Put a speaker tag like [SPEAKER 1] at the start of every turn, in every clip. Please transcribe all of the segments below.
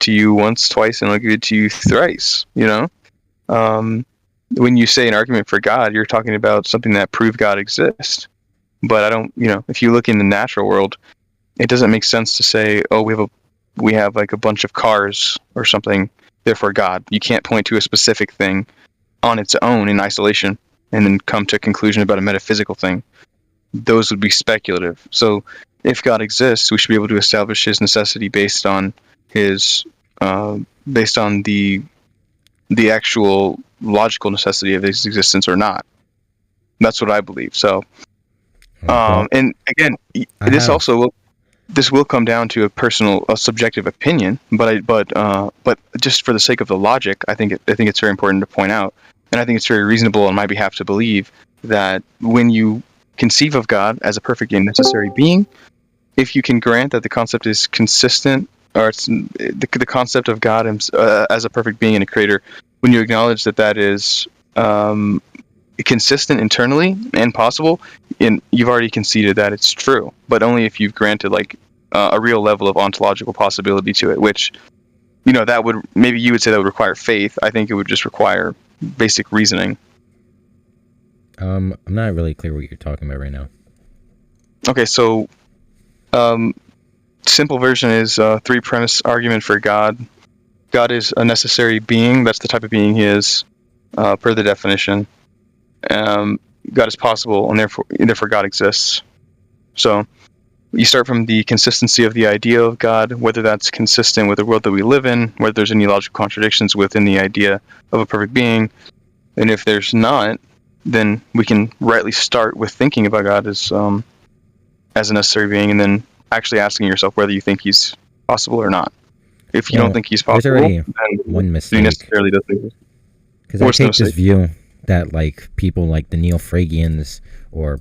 [SPEAKER 1] to you once, twice, and I'll give it to you thrice. When you say an argument for God, you're talking about something that proved God exists. But I don't, if you look in the natural world, it doesn't make sense to say, oh, we have like a bunch of cars or something, therefore God. You can't point to a specific thing on its own in isolation and then come to a conclusion about a metaphysical thing. Those would be speculative. So if God exists, we should be able to establish his necessity based on the actual logical necessity of his existence or not. That's what I believe. So, and again, this will come down to a subjective opinion. But just for the sake of the logic, I think it's very important to point out, and I think it's very reasonable on my behalf to believe that when you conceive of God as a perfect and necessary being, if you can grant that the concept is consistent, or it's the concept of God as a perfect being and a creator, when you acknowledge that is consistent internally and possible, and you've already conceded that it's true, but only if you've granted like a real level of ontological possibility to it, which that would, maybe you would say that would require faith. I think it would just require basic reasoning.
[SPEAKER 2] I'm not really clear what you're talking about right now.
[SPEAKER 1] Okay, so simple version is three premise argument for God. God is a necessary being. That's the type of being he is, per the definition. God is possible, and therefore God exists. So you start from the consistency of the idea of God, whether that's consistent with the world that we live in, whether there's any logical contradictions within the idea of a perfect being. And if there's not, then we can rightly start with thinking about God as a necessary being, and then actually asking yourself whether you think he's possible or not. If you don't think he's possible,
[SPEAKER 2] there's already
[SPEAKER 1] then
[SPEAKER 2] one mistake.
[SPEAKER 1] he necessarily doesn't exist.
[SPEAKER 2] Because I take this view that like people like the Neo-Phragians or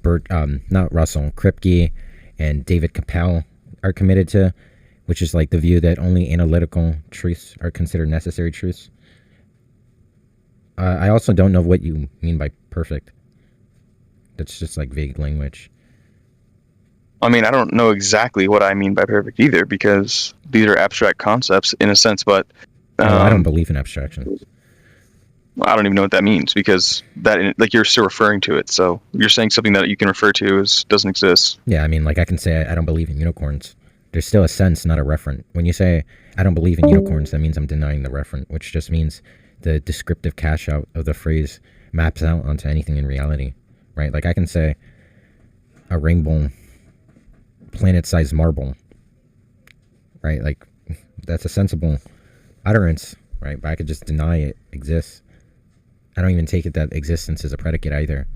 [SPEAKER 2] not Russell, Kripke and David Capel are committed to, which is like the view that only analytical truths are considered necessary truths. I also don't know what you mean by perfect. That's just like vague language.
[SPEAKER 1] I mean, I don't know exactly what I mean by perfect either, because these are abstract concepts in a sense, but
[SPEAKER 2] I don't believe in abstractions.
[SPEAKER 1] I don't even know what that means, because that, like, you're still referring to it. So you're saying something that you can refer to doesn't exist.
[SPEAKER 2] Yeah, I mean, like I can say I don't believe in unicorns. There's still a sense, not a referent. When you say I don't believe in unicorns, that means I'm denying the referent, which just means the descriptive cash out of the phrase maps out onto anything in reality, right? Like I can say a rainbow planet-sized marble, right? Like that's a sensible utterance, right? But I could just deny it exists. I don't even take it that existence is a predicate either.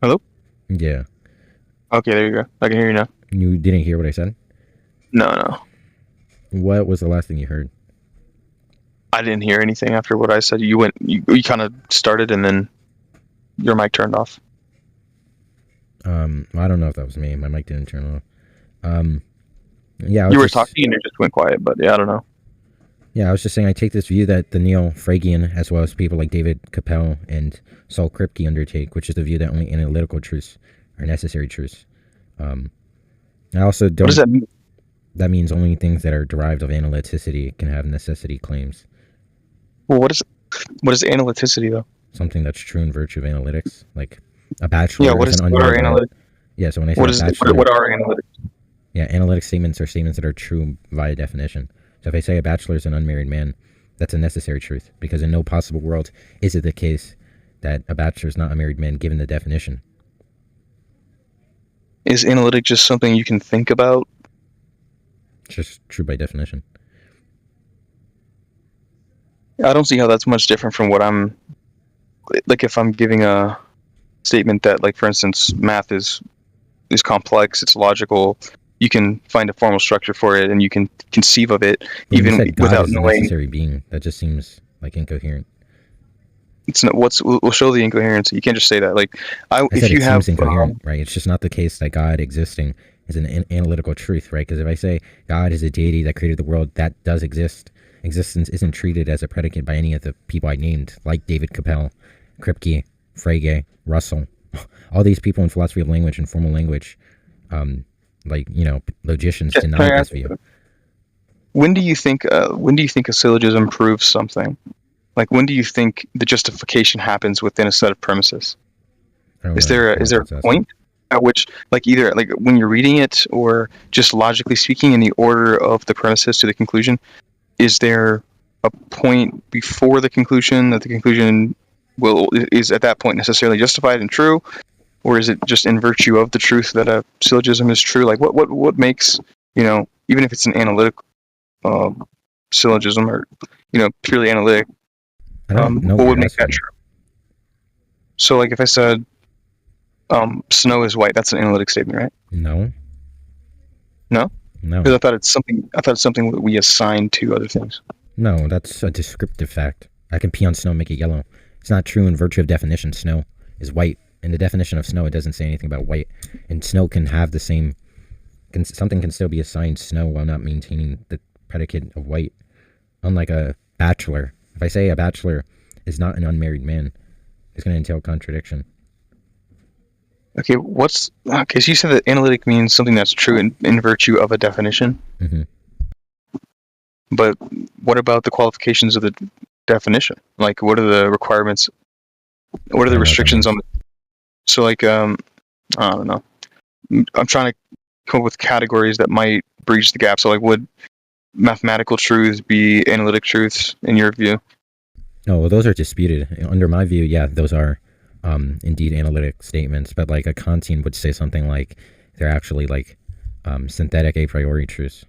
[SPEAKER 1] Hello?
[SPEAKER 2] Yeah.
[SPEAKER 1] Okay, there you go. I can hear you now.
[SPEAKER 2] You didn't hear what I said?
[SPEAKER 1] No.
[SPEAKER 2] What was the last thing you heard?
[SPEAKER 1] I didn't hear anything after what I said. You kind of started and then your mic turned off.
[SPEAKER 2] I don't know if that was me. My mic didn't turn off. Yeah,
[SPEAKER 1] you were talking and it just went quiet, but yeah, I don't know.
[SPEAKER 2] Yeah, I was just saying I take this view that the Neo-Phragian, as well as people like David Capel and Saul Kripke undertake, which is the view that only analytical truths are necessary truths. I also don't...
[SPEAKER 1] What does that mean?
[SPEAKER 2] That means only things that are derived of analyticity can have necessity claims.
[SPEAKER 1] Well, what is analyticity, though?
[SPEAKER 2] Something that's true in virtue of analytics. Like a bachelor
[SPEAKER 1] what are analytics?
[SPEAKER 2] Yeah, so when I say bachelor...
[SPEAKER 1] What are analytics?
[SPEAKER 2] Yeah, analytic statements are statements that are true via definition. So if I say a bachelor is an unmarried man, that's a necessary truth, because in no possible world is it the case that a bachelor is not a married man given the definition.
[SPEAKER 1] Is analytic just something you can think about?
[SPEAKER 2] It's just true by definition.
[SPEAKER 1] I don't see how that's much different from what I'm... Like, if I'm giving a statement that, like, for instance, math is complex, it's logical, you can find a formal structure for it, and you can conceive of it even without knowing.
[SPEAKER 2] A necessary being. That just seems like incoherent.
[SPEAKER 1] It's not. We'll show the incoherence. You can't just say that. Like, if you have
[SPEAKER 2] incoherent, right? It's just not the case that God existing is an analytical truth, right? Because if I say God is a deity that created the world, that does exist. Existence isn't treated as a predicate by any of the people I named, like David Capel, Kripke, Frege, Russell. All these people in philosophy of language and formal language Like, logicians
[SPEAKER 1] Can
[SPEAKER 2] deny
[SPEAKER 1] I
[SPEAKER 2] this
[SPEAKER 1] ask,
[SPEAKER 2] view.
[SPEAKER 1] when do you think a syllogism proves something? Like, when do you think the justification happens within a set of premises?
[SPEAKER 2] I don't
[SPEAKER 1] Is
[SPEAKER 2] know
[SPEAKER 1] there
[SPEAKER 2] what
[SPEAKER 1] a
[SPEAKER 2] that's asking.
[SPEAKER 1] point at which, like, either like when you're reading it or just logically speaking in the order of the premises to the conclusion, is there a point before the conclusion that the conclusion is at that point necessarily justified and true, or is it just in virtue of the truth that a syllogism is true? Like, what makes, even if it's an analytic uh, syllogism or purely analytic,
[SPEAKER 2] I don't know
[SPEAKER 1] what
[SPEAKER 2] what
[SPEAKER 1] would
[SPEAKER 2] you're
[SPEAKER 1] make that
[SPEAKER 2] asking.
[SPEAKER 1] true? So, like, if I said snow is white, that's an analytic statement, right?
[SPEAKER 2] No,
[SPEAKER 1] No,
[SPEAKER 2] no,
[SPEAKER 1] because I thought it's something. I thought it's something that we assign to other things.
[SPEAKER 2] no. That's a descriptive fact. I can pee on snow and make it yellow. It's not true in virtue of definition. Snow is white. In the definition of snow, it doesn't say anything about white. And snow can have the same. Something can still be assigned snow while not maintaining the predicate of white. Unlike a bachelor. If I say a bachelor is not an unmarried man, it's going to entail contradiction.
[SPEAKER 1] Okay, okay? So you said that analytic means something that's true in virtue of a definition.
[SPEAKER 2] Mm-hmm.
[SPEAKER 1] But what about the qualifications of the definition? Like, what are the requirements? What are
[SPEAKER 2] I
[SPEAKER 1] the
[SPEAKER 2] don't know what that
[SPEAKER 1] restrictions on?
[SPEAKER 2] means.
[SPEAKER 1] So, like, I don't know. I'm trying to come up with categories that might breach the gap. So, like, would mathematical truths be analytic truths in your view?
[SPEAKER 2] No, well, those are disputed. Under my view, yeah, those are indeed analytic statements. But like a Kantian would say something like they're actually like synthetic a priori truths,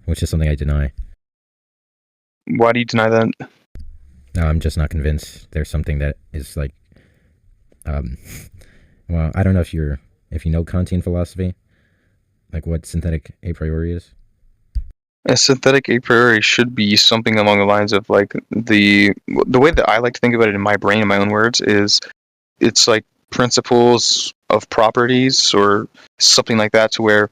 [SPEAKER 2] which is something I deny.
[SPEAKER 1] Why do you deny that?
[SPEAKER 2] No, I'm just not convinced. There's something that is like, um, well, I don't know if you know Kantian philosophy, like what synthetic a priori is.
[SPEAKER 1] A synthetic a priori should be something along the lines of like the way that I like to think about it in my brain, in my own words, is it's like principles of properties or something like that, to where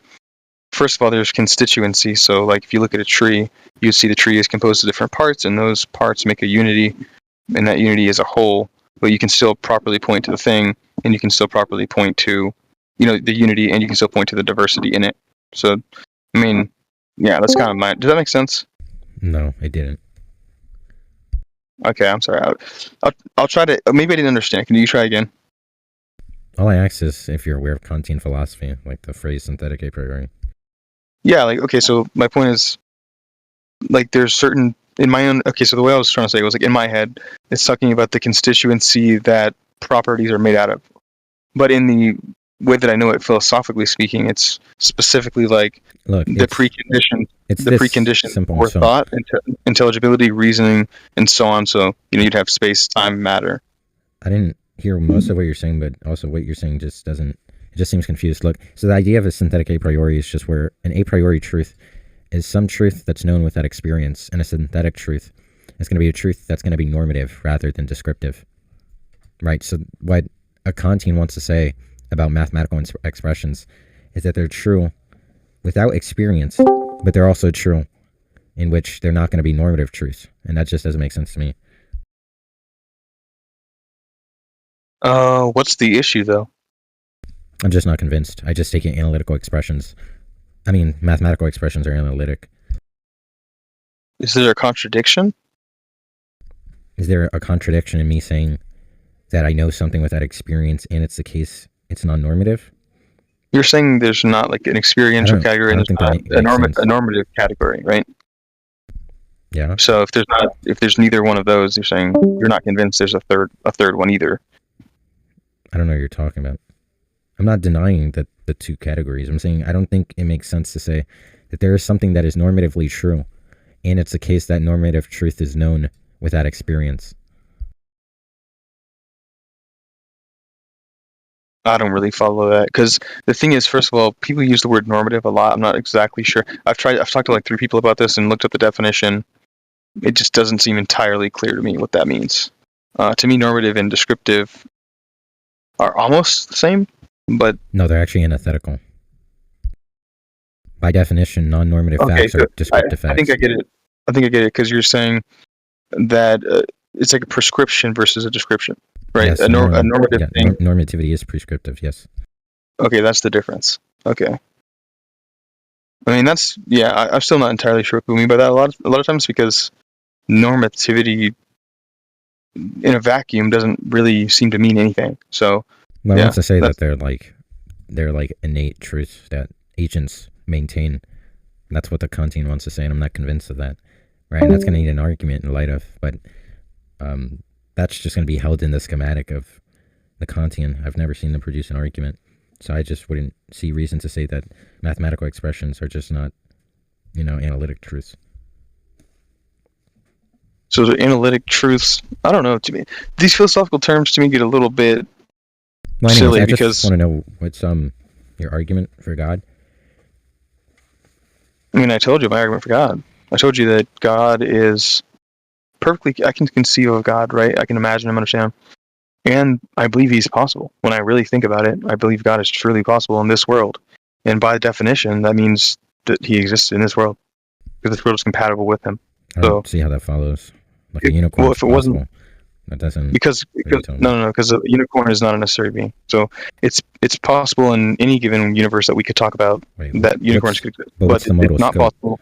[SPEAKER 1] first of all there's constituency. So like if you look at a tree, you see the tree is composed of different parts, and those parts make a unity, and that unity is a whole. But you can still properly point to the thing, and you can still properly point to the unity, and you can still point to the diversity in it. So I mean, yeah, that's kind of my. Does that make sense?
[SPEAKER 2] No, it didn't.
[SPEAKER 1] Okay, I'm sorry. I'll try to. Maybe I didn't understand. Can you try again?
[SPEAKER 2] All I ask is if you're aware of Kantian philosophy, like the phrase synthetic a priori.
[SPEAKER 1] Yeah, like, okay, so my point is, like, there's certain in my own. Okay, so the way I was trying to say it was like in my head, it's talking about the constituency that properties are made out of. But in the way that I know it philosophically speaking, it's specifically like
[SPEAKER 2] Look,
[SPEAKER 1] the precondition,
[SPEAKER 2] it's this
[SPEAKER 1] precondition
[SPEAKER 2] simple.
[SPEAKER 1] for
[SPEAKER 2] So
[SPEAKER 1] thought, intelligibility, reasoning, and so on. So you'd have space, time, matter.
[SPEAKER 2] I didn't hear most of what you're saying, but also what you're saying just doesn't. It just seems confused. Look, so the idea of a synthetic a priori is just where an a priori truth is some truth that's known without experience, and a synthetic truth is going to be a truth that's going to be normative rather than descriptive. Right? So what a Kantian wants to say about mathematical expressions is that they're true without experience, but they're also true in which they're not going to be normative truths. And that just doesn't make sense to me.
[SPEAKER 1] What's the issue though?
[SPEAKER 2] I'm just not convinced. I just take it analytical expressions. I mean, mathematical expressions are analytic.
[SPEAKER 1] Is there a contradiction?
[SPEAKER 2] Is there a contradiction in me saying that I know something without experience and it's the case it's non-normative?
[SPEAKER 1] You're saying there's not like an experiential category and
[SPEAKER 2] think
[SPEAKER 1] there's not a normative category, right?
[SPEAKER 2] Yeah.
[SPEAKER 1] So if there's neither one of those, you're saying you're not convinced there's a third one either.
[SPEAKER 2] I don't know what you're talking about. I'm not denying that the two categories. I'm saying I don't think it makes sense to say that there is something that is normatively true, and it's the case that normative truth is known without experience.
[SPEAKER 1] I don't really follow that, because the thing is, first of all, people use the word normative a lot. I'm not exactly sure. I've talked to like 3 people about this and looked up the definition. It just doesn't seem entirely clear to me what that means. To me, normative and descriptive are almost the same, but
[SPEAKER 2] no, they're actually antithetical. By definition, non-normative facts are descriptive facts.
[SPEAKER 1] I think I get it because you're saying that it's like a prescription versus a description, right?
[SPEAKER 2] Yes,
[SPEAKER 1] a normative thing.
[SPEAKER 2] Normativity is prescriptive, yes.
[SPEAKER 1] Okay, that's the difference. Okay. I mean, I'm still not entirely sure what we mean by that. A lot of times because normativity in a vacuum doesn't really seem to mean anything. So,
[SPEAKER 2] Well, I want to say that they're like innate truths that agents maintain. That's what the Kantian wants to say, and I'm not convinced of that. Right, and that's going to need an argument in light of, but that's just going to be held in the schematic of the Kantian. I've never seen them produce an argument, so I just wouldn't see reason to say that mathematical expressions are just not, analytic truths.
[SPEAKER 1] So the analytic truths, I don't know. To me, these philosophical terms to me get a little bit silly
[SPEAKER 2] I
[SPEAKER 1] because
[SPEAKER 2] just want to know what's your argument for God.
[SPEAKER 1] I mean, I told you my argument for God. I told you that God is perfectly. I can conceive of God, right? I can imagine him, understand him, and I believe he's possible. When I really think about it, I believe God is truly possible in this world, and by definition, that means that he exists in this world because this world is compatible with him.
[SPEAKER 2] I don't see how that follows. Like a unicorn.
[SPEAKER 1] Well, if it wasn't,
[SPEAKER 2] that doesn't.
[SPEAKER 1] Because because a unicorn is not a necessary being. So it's possible in any given universe that we could talk about that unicorns could exist, but it's not possible.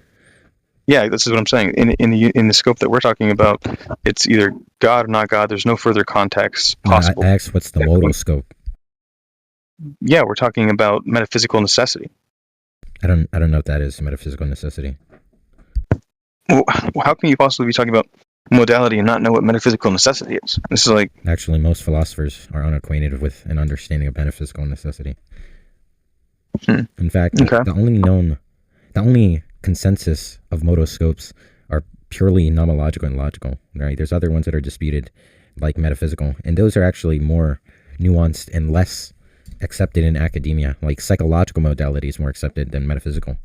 [SPEAKER 1] Yeah, this is what I'm saying. In the scope that we're talking about, it's either God or not God. There's no further context possible.
[SPEAKER 2] I asked, what's the modal scope?
[SPEAKER 1] Yeah, we're talking about metaphysical necessity.
[SPEAKER 2] I don't know if that is metaphysical necessity.
[SPEAKER 1] Well, how can you possibly be talking about modality and not know what metaphysical necessity is? This is like...
[SPEAKER 2] Actually, most philosophers are unacquainted with an understanding of metaphysical necessity. In fact, the only consensus of modal scopes are purely nomological and logical, right? There's other ones that are disputed, like metaphysical, and those are actually more nuanced and less accepted in academia. Like psychological modality is more accepted than metaphysical.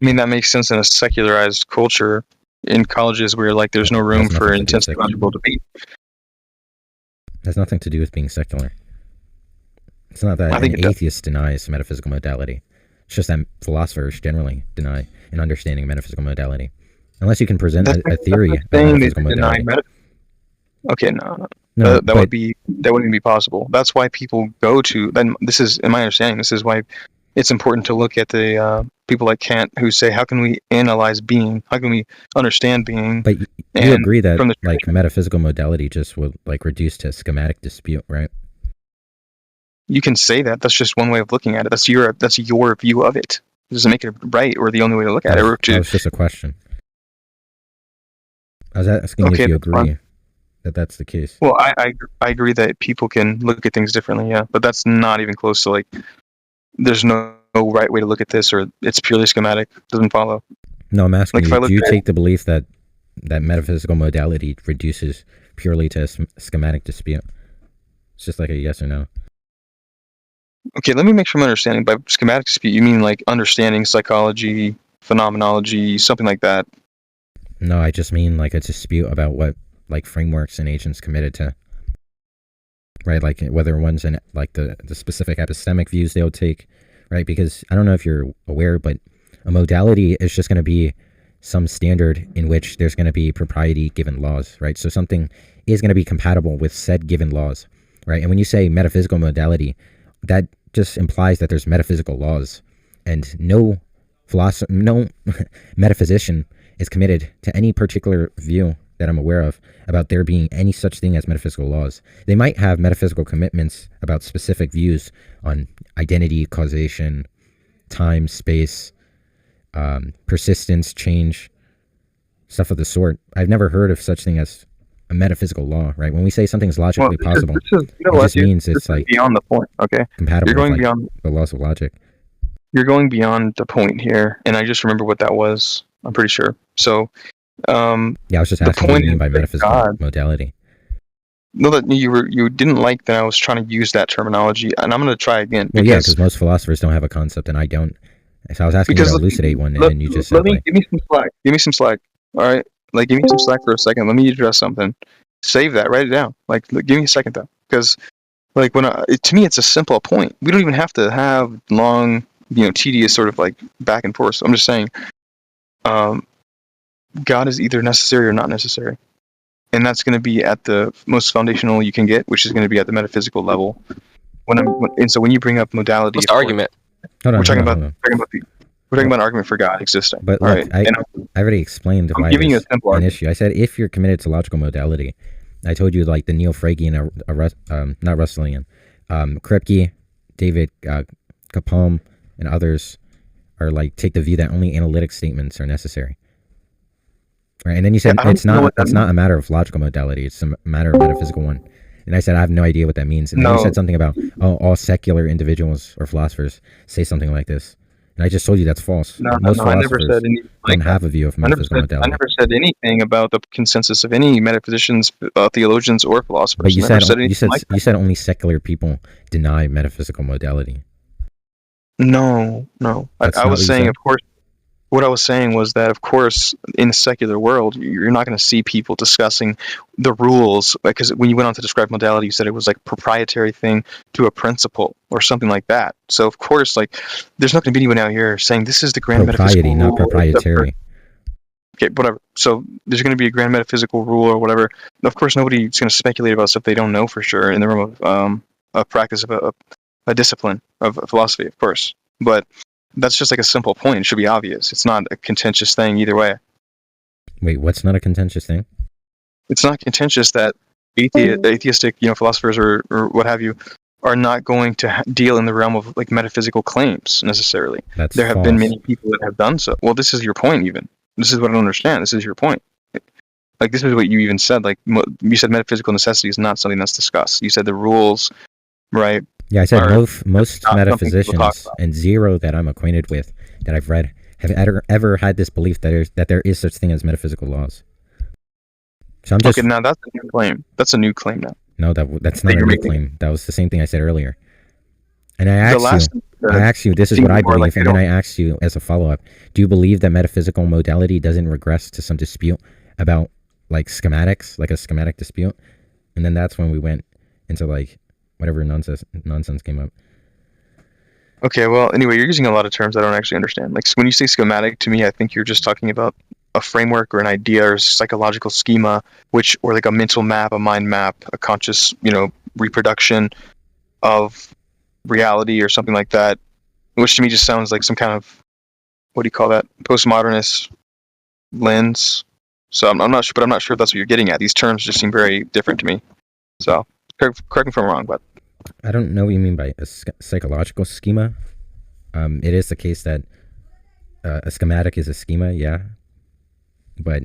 [SPEAKER 2] I
[SPEAKER 1] mean, that makes sense in a secularized culture in colleges where like there's no room for intense theological debate.
[SPEAKER 2] It has nothing to do with being secular. It's not that an atheist denies metaphysical modality. It's just that philosophers generally deny an understanding of metaphysical modality. Unless you can present a theory of metaphysical modality.
[SPEAKER 1] Okay, no. That wouldn't be possible. That's why people go to... Then this is, in my understanding, this is why it's important to look at the people like Kant who say, how can we analyze being? How can we understand being?
[SPEAKER 2] But you agree that like metaphysical modality just would like reduce to schematic dispute, right?
[SPEAKER 1] You can say that. That's just one way of looking at it. That's your view of it. It doesn't make it right or the only way to look at it.
[SPEAKER 2] That was just a question. I was asking if you agree that that's the case.
[SPEAKER 1] Well, I agree that people can look at things differently, yeah. But that's not even close to like, there's no right way to look at this, or it's purely schematic. It doesn't follow.
[SPEAKER 2] No, I'm asking you, do you take the belief that metaphysical modality reduces purely to a schematic dispute? It's just like a yes or no.
[SPEAKER 1] Okay, let me make sure I'm understanding. By schematic dispute, you mean like understanding psychology, phenomenology, something like that?
[SPEAKER 2] No, I just mean like a dispute about what like frameworks and agents committed to. Right, like whether one's in like the specific epistemic views they'll take, right? Because I don't know if you're aware, but a modality is just going to be some standard in which there's going to be propriety given laws, right? So something is going to be compatible with said given laws, right? And when you say metaphysical modality, that just implies that there's metaphysical laws, and no metaphysician is committed to any particular view that I'm aware of about there being any such thing as metaphysical laws. They might have metaphysical commitments about specific views on identity, causation, time, space, persistence, change, stuff of the sort. I've never heard of such thing as a metaphysical law, right? When we say something's logically possible, it just means it's like
[SPEAKER 1] beyond the point, okay?
[SPEAKER 2] Compatible You're going with beyond the laws of logic.
[SPEAKER 1] You're going beyond the point here, and I just remember what that was. I'm pretty sure. So,
[SPEAKER 2] I was just asking what you mean by metaphysical modality.
[SPEAKER 1] No, that you didn't like that I was trying to use that terminology, and I'm going to try again.
[SPEAKER 2] Well, yeah, because most philosophers don't have a concept, and I don't. So I was asking you to elucidate one, and you just said,
[SPEAKER 1] give me some slack. Give me some slack. All right, like give me some slack for a second. Let me address something. Save that. Write it down. Like, give me a second though, because like to me, it's a simple point. We don't even have to have long, tedious sort of like back and forth. So I'm just saying, God is either necessary or not necessary. And that's going to be at the most foundational you can get, which is going to be at the metaphysical level. When you bring up modality,
[SPEAKER 3] what's the argument?
[SPEAKER 1] We're talking about We're talking about an argument for God existing.
[SPEAKER 2] But
[SPEAKER 1] All
[SPEAKER 2] look,
[SPEAKER 1] right.
[SPEAKER 2] I already explained
[SPEAKER 1] I'm
[SPEAKER 2] why
[SPEAKER 1] giving you a
[SPEAKER 2] there's
[SPEAKER 1] simple
[SPEAKER 2] an
[SPEAKER 1] argument.
[SPEAKER 2] issue. I said if you're committed to logical modality, I told you like the Neo-Phragian, not Russellian, Kripke, David Capone, and others are like take the view that only analytic statements are necessary. Right, and then you said it's not a matter of logical modality; it's a matter of metaphysical one. And I said I have no idea what that means. And then you said something about all secular individuals or philosophers say something like this. And I just told you that's false. Most philosophers
[SPEAKER 1] I never said anything
[SPEAKER 2] don't have a view of metaphysical modality.
[SPEAKER 1] I never said anything about the consensus of any metaphysicians, theologians, or philosophers.
[SPEAKER 2] But you said only secular people deny metaphysical modality.
[SPEAKER 1] No. I was saying, of course. What I was saying was that, of course, in the secular world, you're not going to see people discussing the rules, because when you went on to describe modality, you said it was like a proprietary thing to a principle or something like that. So, of course, like, there's not going to be anyone out here saying this is the grand metaphysical rule.
[SPEAKER 2] Not proprietary.
[SPEAKER 1] Okay, whatever. So there's going to be a grand metaphysical rule or whatever. Of course, nobody's going to speculate about stuff they don't know for sure in the realm of a practice of a discipline of philosophy, of course. But that's just like a simple point. It should be obvious. It's not a contentious thing either way.
[SPEAKER 2] Wait, what's not a contentious thing?
[SPEAKER 1] It's not contentious that atheistic, philosophers or what have you are not going to deal in the realm of like metaphysical claims necessarily. There have been many people that have done so. Well, this is your point even. This is what I don't understand. This is your point. Like, this is what you even said. Like, you said metaphysical necessity is not something that's discussed. You said the rules, right?
[SPEAKER 2] Yeah, I said most metaphysicians and zero that I'm acquainted with that I've read have ever had this belief that there is such thing as metaphysical laws. So I'm just
[SPEAKER 1] okay. Now that's a new claim. That's a new claim now.
[SPEAKER 2] No, that's not a new claim. That was the same thing I said earlier. And I asked you, this is what I believe, and then I asked you as a follow-up, do you believe that metaphysical modality doesn't regress to some dispute about like schematics, like a schematic dispute? And then that's when we went into like whatever nonsense came up.
[SPEAKER 1] Okay, well, anyway, you're using a lot of terms I don't actually understand. Like, when you say schematic, to me, I think you're just talking about a framework or an idea or psychological schema, or like a mental map, a mind map, a conscious, reproduction of reality or something like that, which to me just sounds like some kind of, what do you call that, postmodernist lens. So I'm not sure, but I'm not sure if that's what you're getting at. These terms just seem very different to me. So correct me if I'm wrong, but
[SPEAKER 2] I don't know what you mean by a psychological schema. It is the case that a schematic is a schema, yeah, but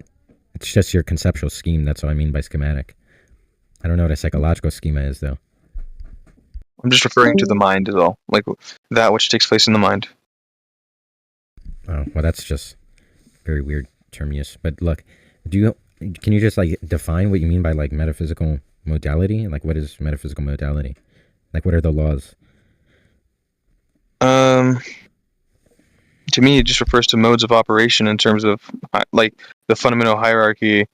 [SPEAKER 2] it's just your conceptual scheme. That's what I mean by schematic. I don't know what a psychological schema is, though.
[SPEAKER 1] I'm just referring to the mind as all, like that which takes place in the mind.
[SPEAKER 2] Oh, well, that's just very weird term use. But look, can you just like define what you mean by like metaphysical modality? Like, what is metaphysical modality? Like, what are the laws?
[SPEAKER 1] To me, it just refers to modes of operation in terms of like the fundamental hierarchy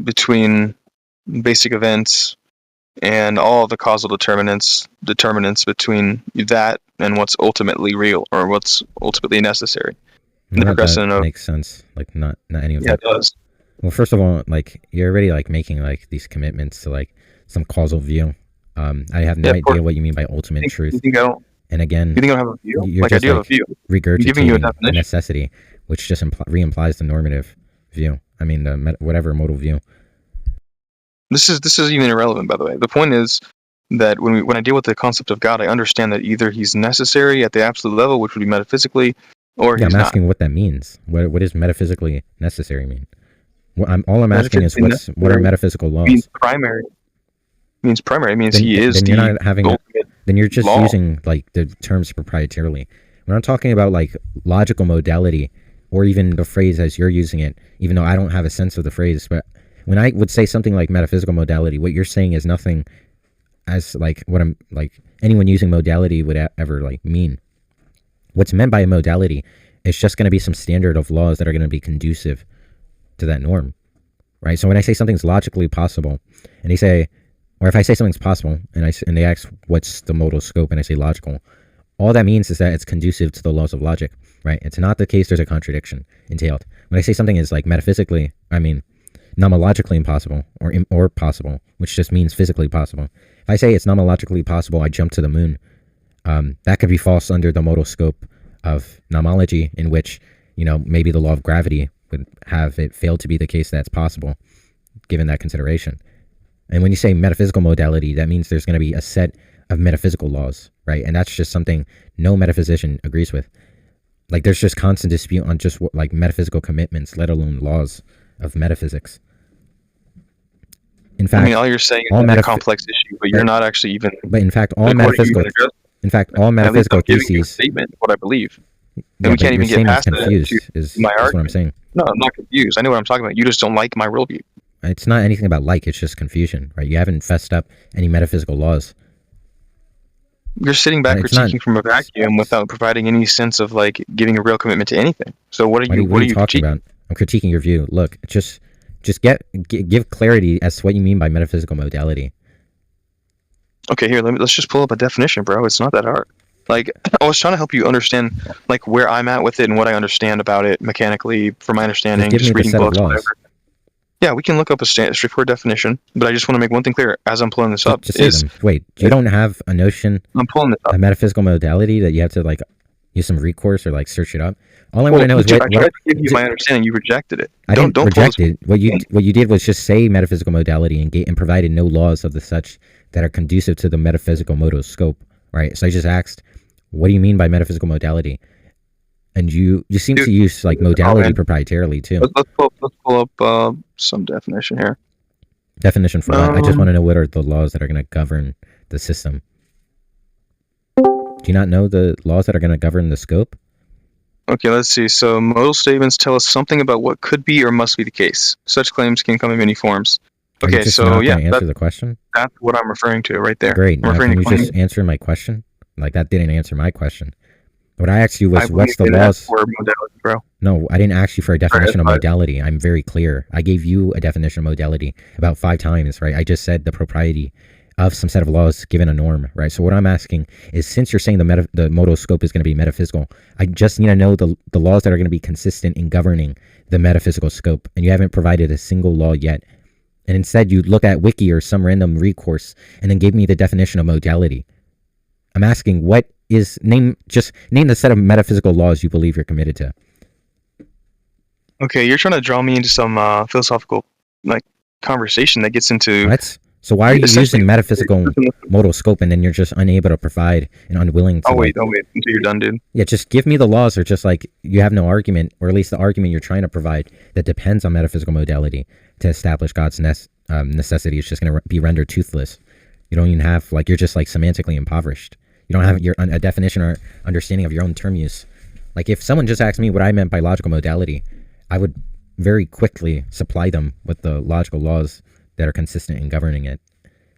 [SPEAKER 1] between basic events and all of the causal determinants between that and what's ultimately real or what's ultimately necessary.
[SPEAKER 2] That makes sense. Like, not any of that.
[SPEAKER 1] Yeah, it does.
[SPEAKER 2] Well, first of all, like, you're already like making like these commitments to like some causal view. I have no idea what you mean by ultimate truth.
[SPEAKER 1] You think I don't?
[SPEAKER 2] And again,
[SPEAKER 1] you think I don't have a view?
[SPEAKER 2] You're
[SPEAKER 1] like,
[SPEAKER 2] just,
[SPEAKER 1] I do have a view.
[SPEAKER 2] Regurgitating the necessity, which just re-implies the normative view. I mean, the whatever modal view.
[SPEAKER 1] This is even irrelevant, by the way. The point is that when I deal with the concept of God, I understand that either he's necessary at the absolute level, which would be metaphysically, or he's not.
[SPEAKER 2] I'm asking what that means. What does metaphysically necessary mean? All I'm asking is what are metaphysical laws?
[SPEAKER 1] Means primary. It means he is.
[SPEAKER 2] Then you're not having. Then you're just using like the terms proprietarily. When I'm talking about like logical modality, or even the phrase as you're using it, even though I don't have a sense of the phrase, but when I would say something like metaphysical modality, what you're saying is nothing as like what I'm like anyone using modality would ever like mean. What's meant by a modality is just going to be some standard of laws that are going to be conducive to that norm, right? So when I say something's logically possible, and they say, or if I say something's possible, and they ask what's the modal scope, and I say logical, all that means is that it's conducive to the laws of logic, right? It's not the case there's a contradiction entailed. When I say something is like metaphysically, I mean nomologically impossible or possible, which just means physically possible. If I say it's nomologically possible, I jump to the moon. That could be false under the modal scope of nomology, in which, maybe the law of gravity would have it fail to be the case that's possible, given that consideration. And when you say metaphysical modality, that means there's going to be a set of metaphysical laws, right? And that's just something no metaphysician agrees with. Like, there's just constant dispute on just what, like, metaphysical commitments, let alone laws of metaphysics. In fact,
[SPEAKER 1] all you're saying is a complex issue, but you're not actually even.
[SPEAKER 2] But in fact, all metaphysical theses.
[SPEAKER 1] Statement, what I believe.
[SPEAKER 2] Yeah,
[SPEAKER 1] and we can't even get past
[SPEAKER 2] confused. Is what I'm saying.
[SPEAKER 1] No, I'm not confused. I know what I'm talking about. You just don't like my worldview.
[SPEAKER 2] It's not anything about it's just confusion, right? You haven't fessed up any metaphysical laws.
[SPEAKER 1] You're sitting back critiquing from a vacuum without providing any sense of giving a real commitment to anything. So what are you
[SPEAKER 2] talking about? I'm critiquing your view. Look, just give clarity as to what you mean by metaphysical modality.
[SPEAKER 1] Okay, here, let's just pull up a definition, bro. It's not that hard. I was trying to help you understand where I'm at with it and what I understand about it mechanically from my understanding, just reading books, whatever. Yeah, we can look up a straightforward definition, but I just want to make one thing clear as I'm pulling this up.
[SPEAKER 2] Wait, you don't have a notion
[SPEAKER 1] I'm pulling this up.
[SPEAKER 2] A metaphysical modality that you have to use some recourse or search it up? All I want to know is
[SPEAKER 1] I tried to give you my understanding. You rejected it.
[SPEAKER 2] I don't reject it. What you did was just say metaphysical modality and provided no laws of the such that are conducive to the metaphysical modal scope, right? So I just asked, what do you mean by metaphysical modality? And you seem to use modality proprietarily too.
[SPEAKER 1] Let's pull up some definition here.
[SPEAKER 2] Definition for what? I just want to know what are the laws that are going to govern the system. Do you not know the laws that are going to govern the scope?
[SPEAKER 1] Okay, let's see. So modal statements tell us something about what could be or must be the case. Such claims can come in many forms. Okay, so
[SPEAKER 2] answer the question.
[SPEAKER 1] That's what I'm referring to right there.
[SPEAKER 2] Great. Now, can you just answer my question? That didn't answer my question. What I asked you was, what's the laws?
[SPEAKER 1] For modality, bro.
[SPEAKER 2] No, I didn't ask you for a definition of modality. I'm very clear. I gave you a definition of modality about 5 times, right? I just said the propriety of some set of laws given a norm, right? So what I'm asking is, since you're saying the modal scope is going to be metaphysical, I just need to know the laws that are going to be consistent in governing the metaphysical scope, and you haven't provided a single law yet. And instead, you look at Wiki or some random recourse and then gave me the definition of modality. I'm asking, name the set of metaphysical laws you believe you're committed to.
[SPEAKER 1] Okay, you're trying to draw me into some philosophical conversation that gets into.
[SPEAKER 2] What? So why are you using metaphysical modal scope and then you're just unable to provide and unwilling to?
[SPEAKER 1] I'll wait until you're done, dude.
[SPEAKER 2] Yeah, just give me the laws, or just you have no argument, or at least the argument you're trying to provide that depends on metaphysical modality to establish God's necessity is just going to be rendered toothless. You don't even have you're just semantically impoverished. You don't have a definition or understanding of your own term use. If someone just asked me what I meant by logical modality, I would very quickly supply them with the logical laws that are consistent in governing it.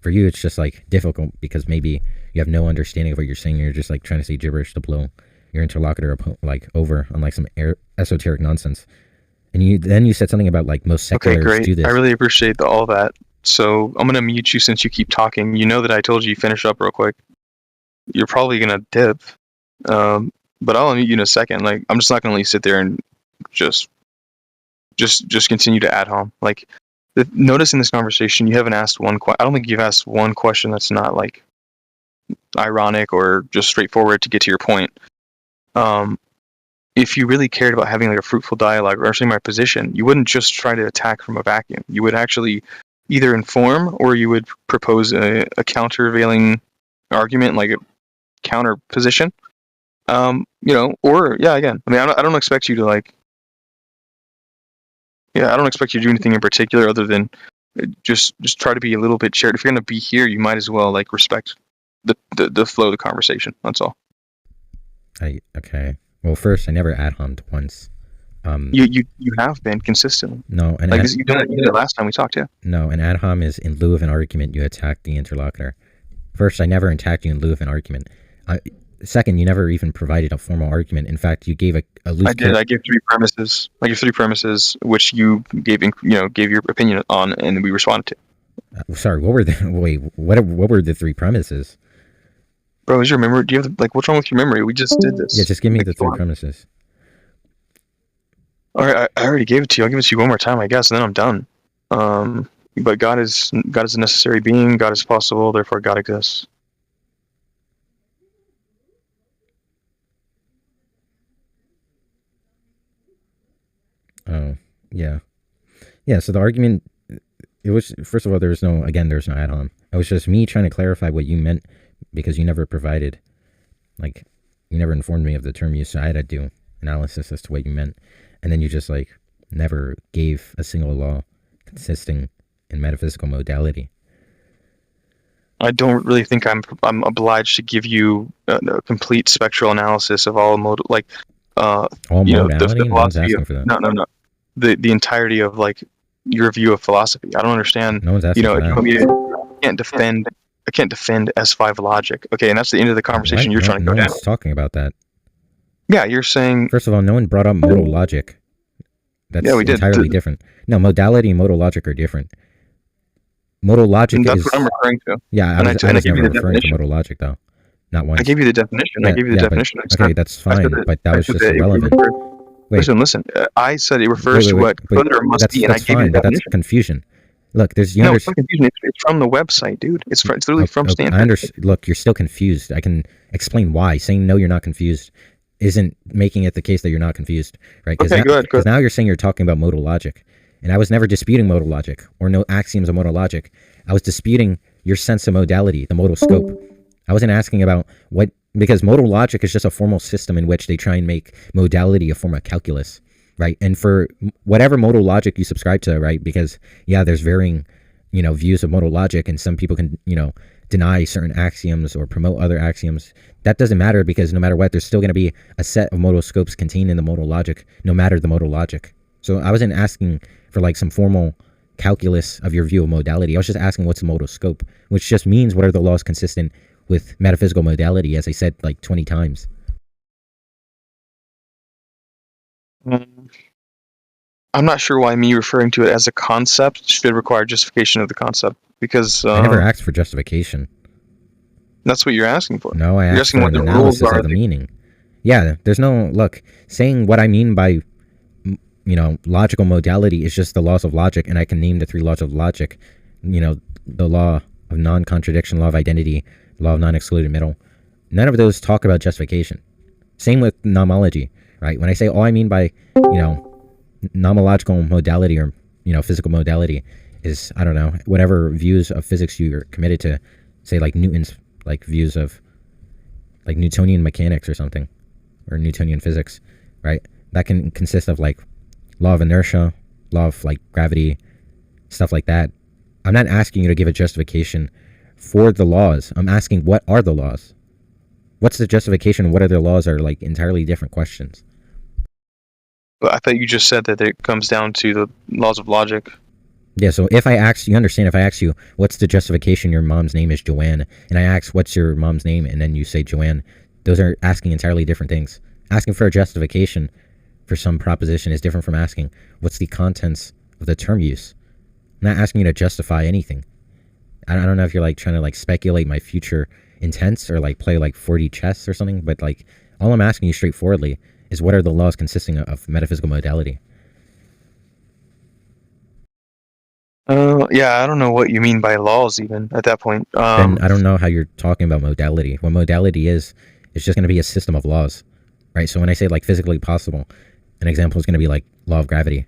[SPEAKER 2] For you, it's just difficult because maybe you have no understanding of what you're saying. You're just trying to say gibberish to blow your interlocutor over on some esoteric nonsense. And then you said something about most seculars do this.
[SPEAKER 1] I really appreciate all that. So I'm gonna mute you since you keep talking. You know that I told you finish up real quick. You're probably gonna dip, but I'll unmute you in a second. I'm just not gonna let you sit there and just continue to ad hom. Notice in this conversation, you haven't asked one question. I don't think you've asked one question that's not ironic or just straightforward to get to your point. If you really cared about having a fruitful dialogue or understanding my position, you wouldn't just try to attack from a vacuum. You would actually either inform or you would propose a countervailing argument, a counter position. Again, I don't expect you to I don't expect you to do anything in particular other than just try to be a little bit shared. If you're going to be here, you might as well respect the flow of the conversation. That's all.
[SPEAKER 2] Okay. Well, first, I never ad hommed once.
[SPEAKER 1] You have been consistently.
[SPEAKER 2] No, and
[SPEAKER 1] you did it last time we talked, yeah.
[SPEAKER 2] No, an ad hom is in lieu of an argument. You attack the interlocutor. First, I never attacked you in lieu of an argument. Second, you never even provided a formal argument. In fact, you gave a loose.
[SPEAKER 1] I did. I gave 3 premises. Which you gave your opinion on, and we responded
[SPEAKER 2] to. Sorry, what were what were the 3 premises?
[SPEAKER 1] Bro, is your memory? Do you have what's wrong with your memory? We just did this.
[SPEAKER 2] Yeah, just give me the 3 premises.
[SPEAKER 1] All right, I already gave it to you. I'll give it to you one more time, I guess, and then I'm done. But God is a necessary being. God is possible. Therefore, God exists.
[SPEAKER 2] Yeah. Yeah. So the argument, it was, first of all, there's no add-on. It was just me trying to clarify what you meant because you never provided, like, you never informed me of the term use. So I had to do analysis as to what you meant. And then you just, like, never gave a single law consisting in metaphysical modality.
[SPEAKER 1] I don't really think I'm obliged to give you a complete spectral analysis of all
[SPEAKER 2] All
[SPEAKER 1] you know,
[SPEAKER 2] modality?
[SPEAKER 1] the
[SPEAKER 2] No one's
[SPEAKER 1] philosophy
[SPEAKER 2] asking
[SPEAKER 1] of
[SPEAKER 2] for that.
[SPEAKER 1] no, the entirety of like your view of philosophy. I don't understand.
[SPEAKER 2] No one's
[SPEAKER 1] You
[SPEAKER 2] asking
[SPEAKER 1] know,
[SPEAKER 2] for
[SPEAKER 1] if you
[SPEAKER 2] that.
[SPEAKER 1] want me to, I can't defend S5 logic. Okay, and that's the end of the conversation
[SPEAKER 2] What?
[SPEAKER 1] you're trying to
[SPEAKER 2] No
[SPEAKER 1] go down.
[SPEAKER 2] one's talking about that.
[SPEAKER 1] Yeah, you're saying.
[SPEAKER 2] First of all, no one brought up modal logic. That's
[SPEAKER 1] Yeah, we did.
[SPEAKER 2] entirely different. No, modality and modal logic are different. Modal logic
[SPEAKER 1] And that's
[SPEAKER 2] is...
[SPEAKER 1] what I'm referring to.
[SPEAKER 2] Yeah,
[SPEAKER 1] And
[SPEAKER 2] I
[SPEAKER 1] I
[SPEAKER 2] was
[SPEAKER 1] gave you
[SPEAKER 2] never
[SPEAKER 1] the
[SPEAKER 2] referring to
[SPEAKER 1] definition.
[SPEAKER 2] modal logic, though. Not once.
[SPEAKER 1] I gave you the definition. I gave you the definition.
[SPEAKER 2] Okay, that's fine, but that was just irrelevant. Wait.
[SPEAKER 1] Listen. I said it refers to what could or must be, and I gave you the definition.
[SPEAKER 2] That's confusion. Look, there's...
[SPEAKER 1] No, it's not confusion. It's from the website, dude. It's literally from Stanford.
[SPEAKER 2] Look, you're still confused. I can explain why. Saying no, you're not confused isn't making it the case that you're not confused, right?
[SPEAKER 1] Okay, good.
[SPEAKER 2] Because now you're saying you're talking about modal logic. And I was never disputing modal logic or no axioms of modal logic. I was disputing your sense of modality, the modal scope. I wasn't asking about what... Because modal logic is just a formal system in which they try and make modality a form of calculus, right? And for whatever modal logic you subscribe to, right? Because, yeah, there's varying, views of modal logic, and some people can, deny certain axioms or promote other axioms. That doesn't matter, because no matter what, there's still going to be a set of modal scopes contained in the modal logic, no matter the modal logic. So I wasn't asking for like some formal calculus of your view of modality. I was just asking what's the modal scope, which just means what are the laws consistent with metaphysical modality, as I said like 20 times.
[SPEAKER 1] I'm not sure why me referring to it as a concept should require justification of the concept, because
[SPEAKER 2] I never asked for justification.
[SPEAKER 1] That's what you're asking for.
[SPEAKER 2] No, I asked for an analysis of the meaning. Yeah, there's no... Look, saying what I mean by, logical modality is just the laws of logic, and I can name the 3 laws of logic. The law of non-contradiction, law of identity, law of non-excluded middle. None of those talk about justification. Same with nomology, right? When I say all I mean by, nomological modality or, physical modality is, I don't know, whatever views of physics you're committed to, say like Newton's, like views of like Newtonian mechanics or something, or Newtonian physics, right? That can consist of like law of inertia, law of like gravity, stuff like that. I'm not asking you to give a justification for the laws. I'm asking, what are the laws? What's the justification? What are the laws are like entirely different questions.
[SPEAKER 1] But I thought you just said that it comes down to the laws of logic.
[SPEAKER 2] Yeah, so if I ask you, understand, if I ask you, what's the justification your mom's name is Joanne, and I ask, what's your mom's name, and then you say Joanne, those are asking entirely different things. Asking for a justification for some proposition is different from asking, what's the contents of the term use? I'm not asking you to justify anything. I don't know if you're like trying to like speculate my future intents or like play like 4D chess or something, but like all I'm asking you straightforwardly is what are the laws consisting of metaphysical modality?
[SPEAKER 1] Yeah, I don't know what you mean by laws even at that point.
[SPEAKER 2] Then I don't know how you're talking about modality. What modality is, it's just going to be a system of laws, right? So when I say like physically possible, an example is going to be like law of gravity,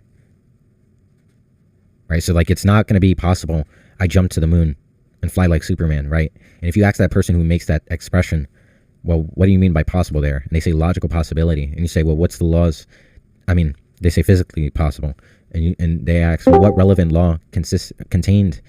[SPEAKER 2] right? So like it's not going to be possible I jump to the moon and fly like Superman, right? And if you ask that person who makes that expression, well, what do you mean by possible there? And they say logical possibility. And you say, well, what's the laws? I mean, they say physically possible. And they ask, well, what relevant law contained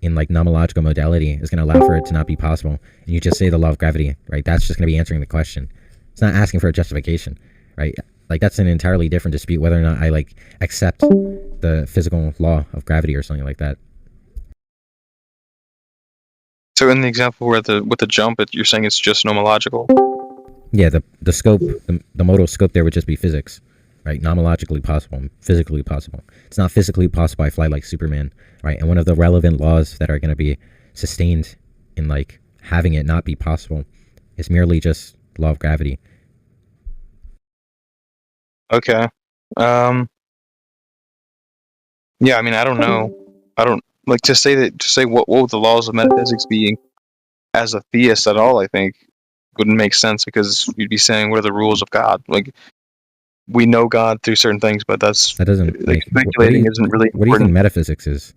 [SPEAKER 2] in like nomological modality is going to allow for it to not be possible? And you just say the law of gravity, right? That's just going to be answering the question. It's not asking for a justification, right? Like that's an entirely different dispute, whether or not I like accept the physical law of gravity or something like that.
[SPEAKER 1] So in the example where with the jump, you're saying it's just nomological?
[SPEAKER 2] Yeah, the scope, the modal scope there would just be physics, right? Nomologically possible, physically possible. It's not physically possible I fly like Superman, right? And one of the relevant laws that are going to be sustained in like having it not be possible is merely just law of gravity.
[SPEAKER 1] Okay. Yeah, I mean, I don't know. I don't like to say what would the laws of metaphysics be as a theist at all. I think wouldn't make sense, because you'd be saying what are the rules of God? Like we know God through certain things, but that
[SPEAKER 2] doesn't
[SPEAKER 1] like speculating isn't really
[SPEAKER 2] what do you think metaphysics is?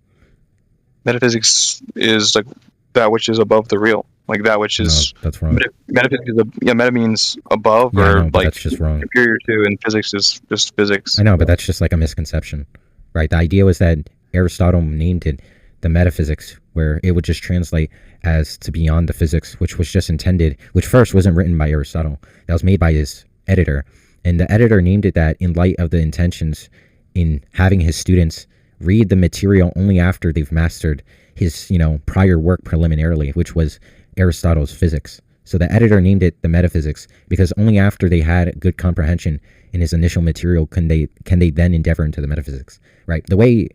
[SPEAKER 1] Metaphysics is like that which is above the real, like that which
[SPEAKER 2] No,
[SPEAKER 1] is
[SPEAKER 2] that's wrong.
[SPEAKER 1] metaphysics. Meta means above
[SPEAKER 2] Yeah, I
[SPEAKER 1] or
[SPEAKER 2] know, but
[SPEAKER 1] like
[SPEAKER 2] that's just wrong.
[SPEAKER 1] superior to, and physics is just physics.
[SPEAKER 2] I know, but that's just like a misconception, right? The idea was that Aristotle named it the metaphysics, where it would just translate as to beyond the physics, which was just intended, which first wasn't written by Aristotle. That was made by his editor. And the editor named it that in light of the intentions in having his students read the material only after they've mastered his, prior work preliminarily, which was Aristotle's physics. So the editor named it the metaphysics because only after they had good comprehension in his initial material can they then endeavor into the metaphysics, right? The way,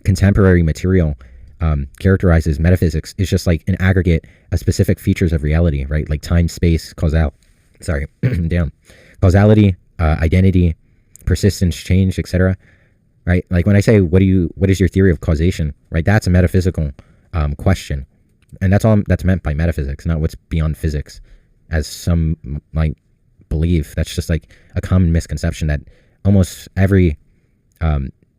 [SPEAKER 2] contemporary material characterizes metaphysics is just like an aggregate of specific features of reality, right? Like time, space, causality, identity, persistence, change, etc. Right? Like when I say, what is your theory of causation? Right? That's a metaphysical question, and that's all that's meant by metaphysics, not what's beyond physics, as some might believe. That's just like a common misconception that almost every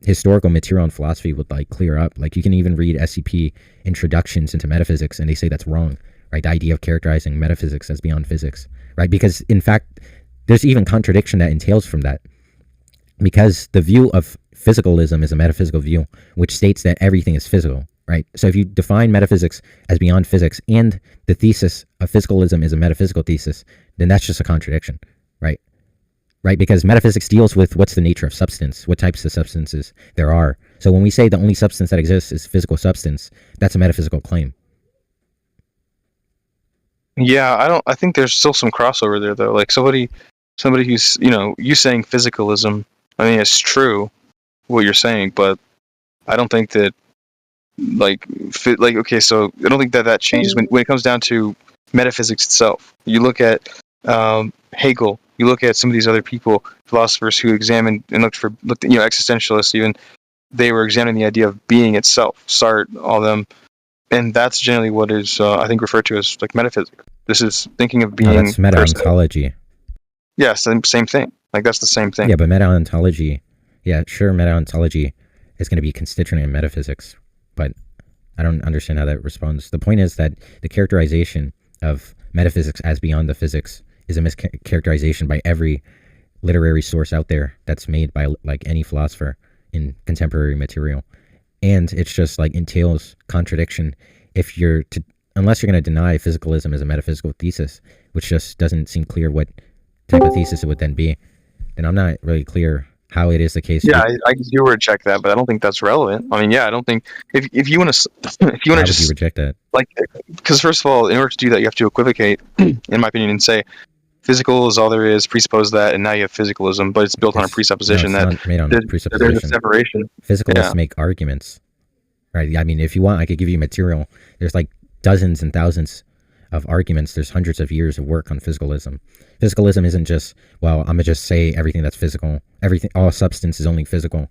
[SPEAKER 2] historical material in philosophy would like clear up. Like you can even read SCP introductions into metaphysics, and they say that's wrong. Right? The idea of characterizing metaphysics as beyond physics. Right? Because in fact, there's even contradiction that entails from that. Because the view of physicalism is a metaphysical view, which states that everything is physical, right? So if you define metaphysics as beyond physics and the thesis of physicalism is a metaphysical thesis, then that's just a contradiction, right? Right? Because metaphysics deals with what's the nature of substance, what types of substances there are. So when we say the only substance that exists is physical substance, that's a metaphysical claim.
[SPEAKER 1] Yeah, I think there's still some crossover there though. Like somebody who's, you saying physicalism, I mean, it's true what you're saying, but I don't think that okay, so I don't think that changes when it comes down to metaphysics itself. You look at Hegel, you look at some of these other philosophers who examined and looked, existentialists even, they were examining the idea of being itself, Sartre, all them, and that's generally what is I think referred to as like metaphysics. This is thinking of being.
[SPEAKER 2] No, that's meta-ontology.
[SPEAKER 1] Yeah, same thing. Like that's the same thing.
[SPEAKER 2] Yeah, but meta-ontology, yeah, sure, meta-ontology is going to be constituent in metaphysics, but I don't understand how that responds. The point is that the characterization of metaphysics as beyond the physics is a mischaracterization by every literary source out there that's made by like any philosopher in contemporary material, and it's just like entails contradiction unless you're going to deny physicalism as a metaphysical thesis, which just doesn't seem clear what type of thesis it would then be. Then I'm not really clear how it is the case.
[SPEAKER 1] Yeah, I guess you would reject that, but I don't think that's relevant. I mean, yeah, I don't think if you want to just
[SPEAKER 2] you reject that,
[SPEAKER 1] like, because first of all, in order to do that, you have to equivocate, in my opinion, and say physical is all there is, presuppose that, and now you have physicalism, but it's built on a presupposition
[SPEAKER 2] that made on presupposition.
[SPEAKER 1] There's a separation.
[SPEAKER 2] Physicalists make arguments, right? I mean, if you want, I could give you material. There's like dozens and thousands of arguments. There's hundreds of years of work on physicalism. Physicalism isn't just, well, I'm gonna just say everything that's physical, all substance is only physical.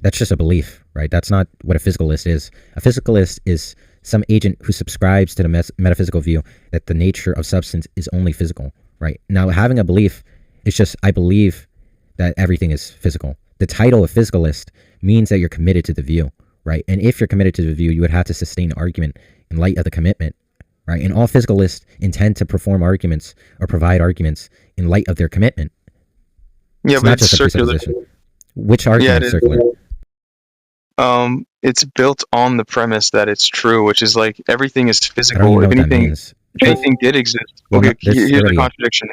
[SPEAKER 2] That's just a belief, right? That's not what a physicalist is. A physicalist is some agent who subscribes to the metaphysical view that the nature of substance is only physical, right? Now, having a belief is just, I believe that everything is physical. The title of physicalist means that you're committed to the view, right? And if you're committed to the view, you would have to sustain argument in light of the commitment, right? And all physicalists intend to perform arguments or provide arguments in light of their commitment.
[SPEAKER 1] Yeah, but it's circular.
[SPEAKER 2] Which argument is circular?
[SPEAKER 1] It's built on the premise that it's true, which is like everything is physical.
[SPEAKER 2] I don't even know
[SPEAKER 1] if anything did exist, okay, here's the contradiction.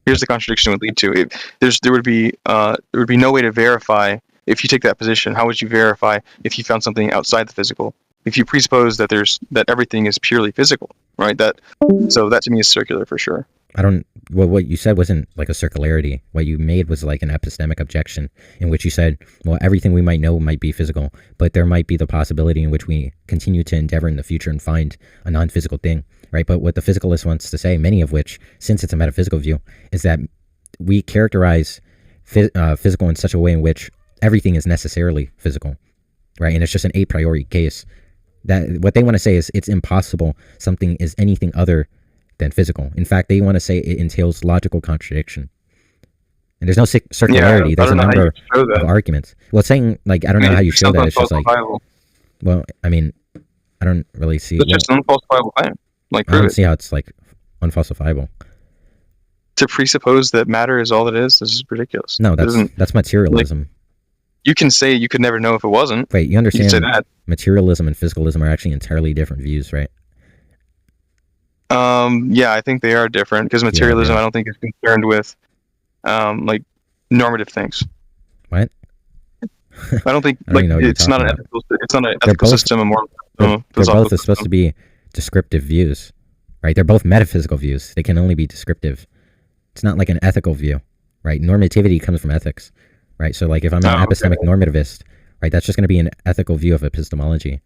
[SPEAKER 1] Here's the contradiction would lead to. There would be no way to verify if you take that position. How would you verify if you found something outside the physical? If you presuppose that everything is purely physical, right? So that to me is circular for sure.
[SPEAKER 2] What you said wasn't like a circularity. What you made was like an epistemic objection in which you said, well, everything we might know might be physical, but there might be the possibility in which we continue to endeavor in the future and find a non-physical thing, right? But what the physicalist wants to say, many of which, since it's a metaphysical view, is that we characterize physical in such a way in which everything is necessarily physical, right? And it's just an a priori case. That what they want to say is it's impossible something is anything other than physical. In fact, they want to say it entails logical contradiction. And there's no circularity.
[SPEAKER 1] I
[SPEAKER 2] There's a
[SPEAKER 1] don't know how you
[SPEAKER 2] number
[SPEAKER 1] show
[SPEAKER 2] of
[SPEAKER 1] that.
[SPEAKER 2] arguments. Well, it's saying, like, I don't know how you show that. It's just like,
[SPEAKER 1] falsifiable.
[SPEAKER 2] well, I mean, I don't really see.
[SPEAKER 1] It's just an unfalsifiable claim. Like,
[SPEAKER 2] I
[SPEAKER 1] prove
[SPEAKER 2] don't
[SPEAKER 1] it.
[SPEAKER 2] see how it's like unfalsifiable.
[SPEAKER 1] To presuppose that matter is all it is, this is ridiculous.
[SPEAKER 2] No,
[SPEAKER 1] It isn't.
[SPEAKER 2] that's materialism.
[SPEAKER 1] You can say you could never know if it wasn't.
[SPEAKER 2] Wait, you
[SPEAKER 1] You can
[SPEAKER 2] understand
[SPEAKER 1] say that.
[SPEAKER 2] materialism and physicalism are actually entirely different views, right?
[SPEAKER 1] Yeah, I think they are different because materialism, I don't think is concerned with, like, normative things.
[SPEAKER 2] What?
[SPEAKER 1] I don't think
[SPEAKER 2] I don't even know what you're
[SPEAKER 1] it's not an
[SPEAKER 2] talking
[SPEAKER 1] ethical. It's not an ethical system, a moral system.
[SPEAKER 2] They're both supposed to be descriptive views, right? They're both metaphysical views. They can only be descriptive. It's not like an ethical view, right? Normativity comes from ethics, right? So, like, if I'm an epistemic normativist, right, that's just going to be an ethical view of epistemology.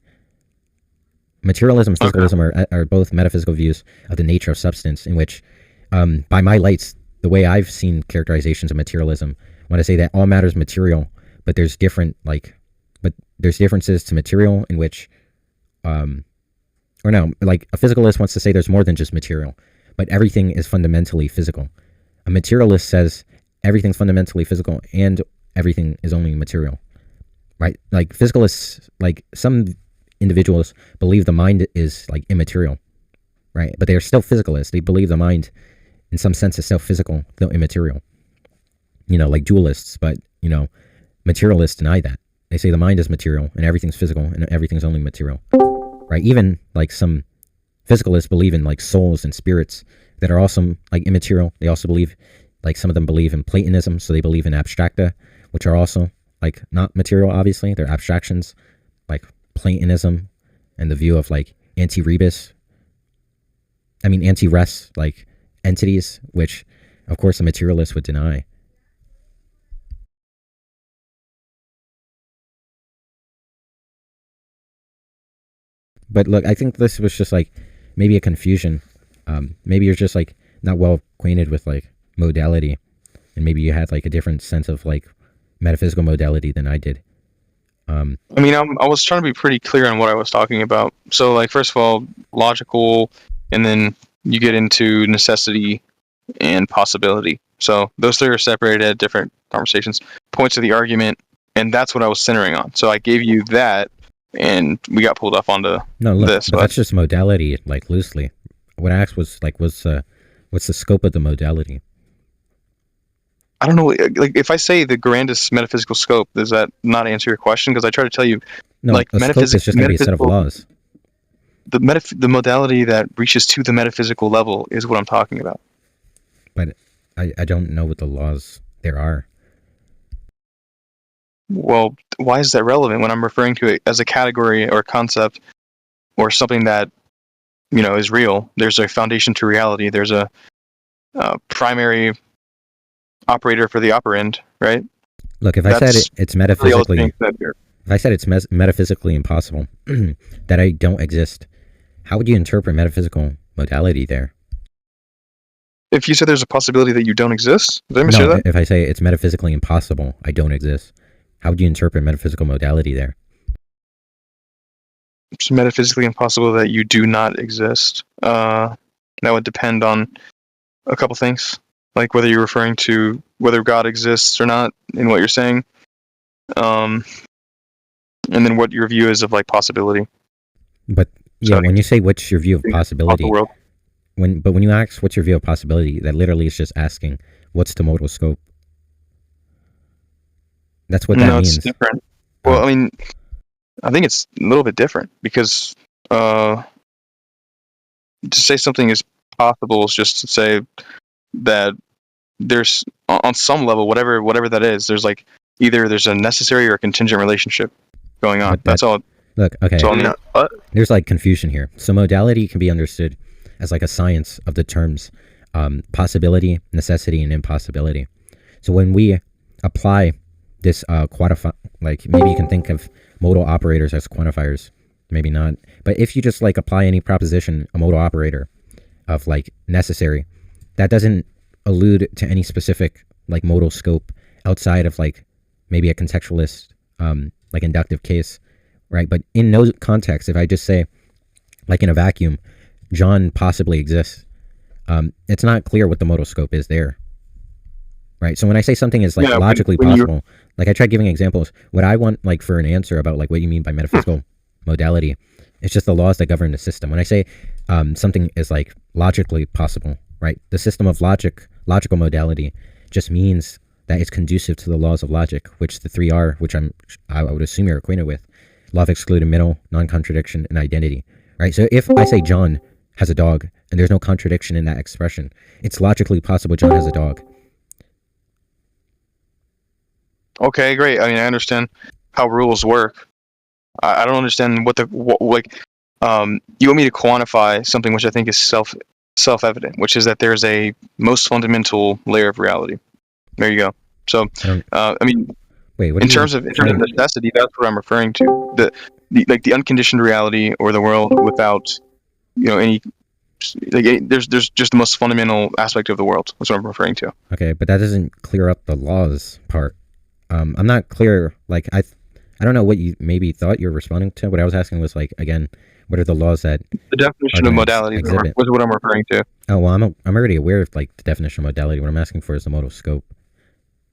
[SPEAKER 2] Materialism and physicalism are both metaphysical views of the nature of substance, in which, by my lights, the way I've seen characterizations of materialism, when I say that all matter is material, but there's there's differences to material in which, or no, like a physicalist wants to say there's more than just material, but everything is fundamentally physical. A materialist says everything's fundamentally physical and everything is only material, right? Like physicalists, like some individuals believe the mind is like immaterial, right? But they are still physicalists. They believe the mind in some sense is still physical, though immaterial. You know, like dualists, but, you know, materialists deny that. They say the mind is material and everything's physical and everything's only material, right? Even like some physicalists believe in like souls and spirits that are also like immaterial. They also believe, like some of them believe in Platonism, so they believe in abstracta, which are also like not material, obviously. They're abstractions, like Platonism and the view of like anti-res, like entities, which of course a materialist would deny. But look, I think this was just like maybe a confusion. Maybe you're just like not well acquainted with like modality, and maybe you had like a different sense of like metaphysical modality than I did.
[SPEAKER 1] I mean, I was trying to be pretty clear on what I was talking about. So, like, first of all, logical, and then you get into necessity and possibility. So those three are separated at different conversations, points of the argument, and that's what I was centering on. So I gave you that, and we got pulled off onto this.
[SPEAKER 2] But that's just modality, like loosely. What I asked was like, what's the scope of the modality?
[SPEAKER 1] I don't know. Like, if I say the grandest metaphysical scope, does that not answer your question? Because I try to tell you,
[SPEAKER 2] no, like a scope is just going to be a set of laws.
[SPEAKER 1] The modality that reaches to the metaphysical level is what I'm talking about.
[SPEAKER 2] But I don't know what the laws there are.
[SPEAKER 1] Well, why is that relevant when I'm referring to it as a category or concept or something that, you know, is real? There's a foundation to reality. There's a primary operator for the operand, right?
[SPEAKER 2] Look, if I said it's metaphysically, if I said it's metaphysically impossible that I don't exist, how would you interpret metaphysical modality there?
[SPEAKER 1] If you said there's a possibility that you don't exist, did I mishear that?
[SPEAKER 2] If I say it's metaphysically impossible, I don't exist, how would you interpret metaphysical modality there?
[SPEAKER 1] It's metaphysically impossible that you do not exist. That would depend on a couple things, like whether you're referring to whether God exists or not in what you're saying, and then what your view is of like possibility.
[SPEAKER 2] But yeah, when you say what's your view of possibility, when you ask what's your view of possibility, that literally is just asking what's the modal scope. That's what that means.
[SPEAKER 1] It's different. Well, I mean, I think it's a little bit different because to say something is possible is just to say that there's on some level, whatever that is, there's like either there's a necessary or a contingent relationship going on. That's all.
[SPEAKER 2] Look, okay.
[SPEAKER 1] So, I mean,
[SPEAKER 2] there's like confusion here. So modality can be understood as like a science of the terms possibility, necessity, and impossibility. So when we apply this like maybe you can think of modal operators as quantifiers, maybe not. But if you just like apply any proposition, a modal operator of like necessary, that doesn't allude to any specific like modal scope outside of like maybe a contextualist like inductive case, right? But in no context, if I just say like in a vacuum, John possibly exists, it's not clear what the modal scope is there, right? So when I say something is like logically possible, like I tried giving examples, what I want like for an answer about like what you mean by metaphysical modality, it's just the laws that govern the system. When I say something is like logically possible, right? The system of logical modality just means that it's conducive to the laws of logic, which the three are, which I would assume you're acquainted with: law of excluded middle, non-contradiction, and identity, right? So if I say John has a dog and there's no contradiction in that expression, it's logically possible John has a dog.
[SPEAKER 1] Okay, great. I mean, I understand how rules work. I don't understand you want me to quantify something which I think is self-evident, which is that there's a most fundamental layer of reality. There you go. So, I mean,
[SPEAKER 2] wait,
[SPEAKER 1] in terms of necessity, that's what I'm referring to. The unconditioned reality, or the world without, any. There's just the most fundamental aspect of the world. That's what I'm referring to.
[SPEAKER 2] Okay, but that doesn't clear up the laws part. I'm not clear. Like I don't know what you maybe thought you were responding to. What I was asking was like, again, what are the laws that
[SPEAKER 1] the definition of modality was what I'm referring to.
[SPEAKER 2] Oh well, I'm already aware of like the definition of modality. What I'm asking for is the modal scope.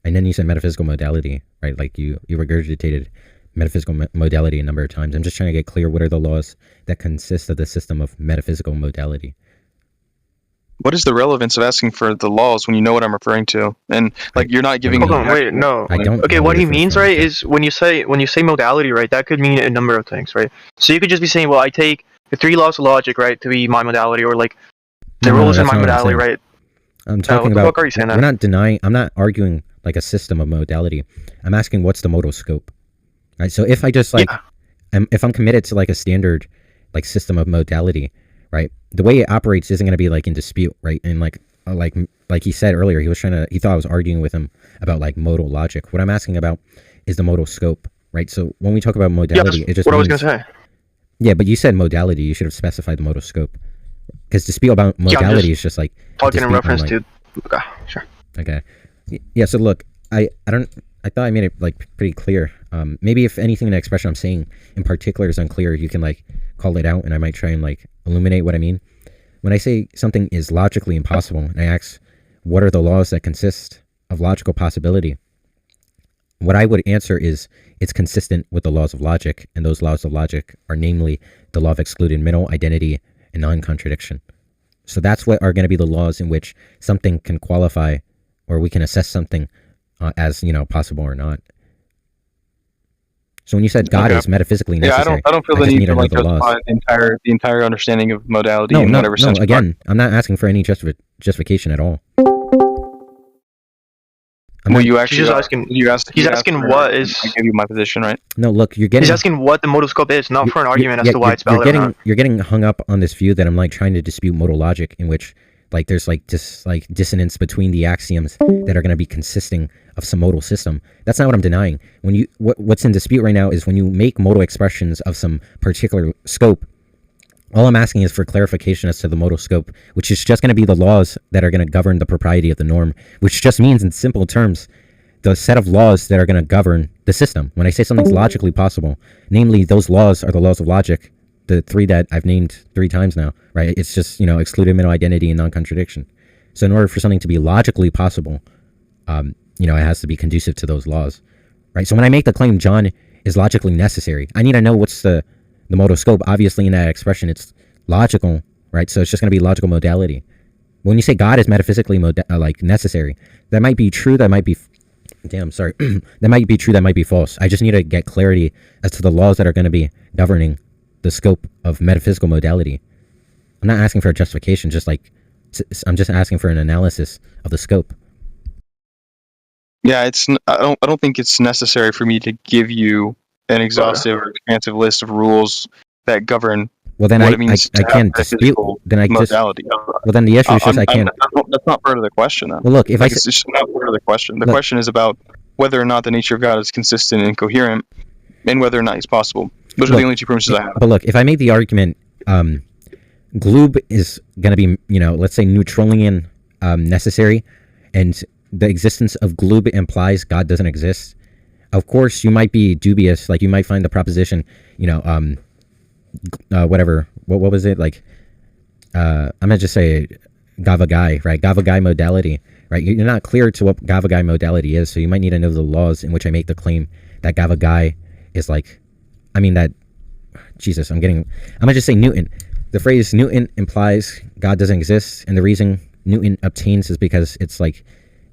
[SPEAKER 2] And then you said metaphysical modality, right? Like you regurgitated metaphysical modality a number of times. I'm just trying to get clear. What are the laws that consist of the system of metaphysical modality?
[SPEAKER 1] What is the relevance of asking for the laws when you know what I'm referring to? And like you're not giving.
[SPEAKER 3] Hold on, wait, no.
[SPEAKER 2] I don't.
[SPEAKER 3] Okay, what he means, right, is when you say modality, right, that could mean a number of things, right? So you could just be saying, well, I take the three laws of logic, right, to be my modality, or like the rules in my modality, right?
[SPEAKER 2] I'm talking about.
[SPEAKER 3] What the fuck are you saying?
[SPEAKER 2] We're not denying. I'm not arguing like a system of modality. I'm asking what's the modal scope, right? So if I just like, if I'm committed to like a standard like system of modality, right, the way it operates isn't going to be like in dispute, right? And like he said earlier, he thought I was arguing with him about like modal logic. What I'm asking about is the modal scope, right? So when we talk about modality, it just
[SPEAKER 3] what
[SPEAKER 2] means,
[SPEAKER 3] I was going to say.
[SPEAKER 2] Yeah, but you said modality. You should have specified the modal scope, because dispute about modality is just like
[SPEAKER 3] talking in reference to. Okay, sure.
[SPEAKER 2] Okay. Yeah. So look, I thought I made it like pretty clear. Maybe if anything in the expression I'm saying in particular is unclear, you can like call it out, and I might try and like illuminate what I mean. When I say something is logically impossible, and I ask, what are the laws that consist of logical possibility? What I would answer is, it's consistent with the laws of logic, and those laws of logic are namely the law of excluded middle, identity, and non-contradiction. So that's what are going to be the laws in which something can qualify, or we can assess something as possible or not. So when you said God is metaphysically necessary,
[SPEAKER 1] I don't feel the need to like justify the entire understanding of modality in whatever sense.
[SPEAKER 2] No, again, I'm not asking for any justification at all.
[SPEAKER 1] He's asking what is. I gave you my position, right?
[SPEAKER 2] No, look,
[SPEAKER 3] he's asking what the modal scope is, not for an argument as to why it's valid or not.
[SPEAKER 2] You're getting hung up on this view that I'm like trying to dispute modal logic, in which like there's like dissonance between the axioms that are going to be consisting of some modal system. That's not what I'm denying. What's in dispute right now is when you make modal expressions of some particular scope. All I'm asking is for clarification as to the modal scope, which is just going to be the laws that are going to govern the propriety of the norm, which just means, in simple terms, the set of laws that are going to govern the system. When I say something's logically possible, namely those laws are the laws of logic, the three that I've named 3 times now, right? It's just, excluded middle, identity, and non-contradiction. So in order for something to be logically possible, it has to be conducive to those laws, right? So when I make the claim John is logically necessary, I need to know what's the modal scope. Obviously in that expression it's logical, right? So it's just going to be logical modality. When you say God is metaphysically necessary, that might be true, that might be that might be true, that might be false. I just need to get clarity as to the laws that are going to be governing the scope of metaphysical modality. I'm not asking for a justification, I'm just asking for an analysis of the scope.
[SPEAKER 1] Yeah, I don't think it's necessary for me to give you an exhaustive or expansive list of rules that govern what it means
[SPEAKER 2] I can't dispute. Then I
[SPEAKER 1] modality.
[SPEAKER 2] Well, then the issue is just I can't.
[SPEAKER 1] That's not part of the question, though.
[SPEAKER 2] Well, look,
[SPEAKER 1] it's just not part of the question. The question is about whether or not the nature of God is consistent and coherent, and whether or not He's possible. Those are the only 2 premises I have.
[SPEAKER 2] But look, if I make the argument, gloob is going to be, let's say Neutronian necessary, and the existence of gloob implies God doesn't exist. Of course, you might be dubious. Like you might find the proposition, whatever. What was it like? I'm gonna just say Gavagai, right? Gavagai modality, right? You're not clear to what Gavagai modality is, so you might need to know the laws in which I make the claim that Gavagai is like, I'm gonna just say Newton. The phrase Newton implies God doesn't exist, and the reason Newton obtains is because it's like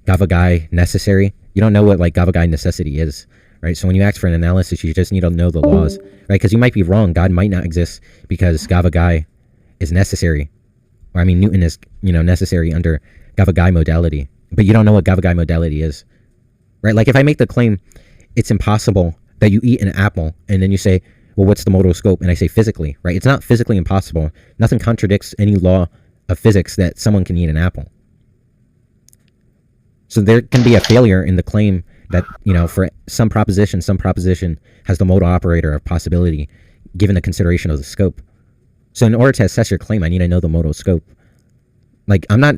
[SPEAKER 2] Gavagai necessary. You don't know what like Gavagai necessity is, right? So when you ask for an analysis, you just need to know the laws, right? Because you might be wrong. God might not exist because Gavagai is necessary. Or Newton is, necessary under Gavagai modality. But you don't know what Gavagai modality is, right? Like if I make the claim, it's impossible that you eat an apple, and then you say, well, what's the modal scope? And I say physically, right? It's not physically impossible. Nothing contradicts any law of physics that someone can eat an apple. So there can be a failure in the claim that, for some proposition has the modal operator of possibility given the consideration of the scope. So in order to assess your claim, I need to know the modal scope. Like, I'm not,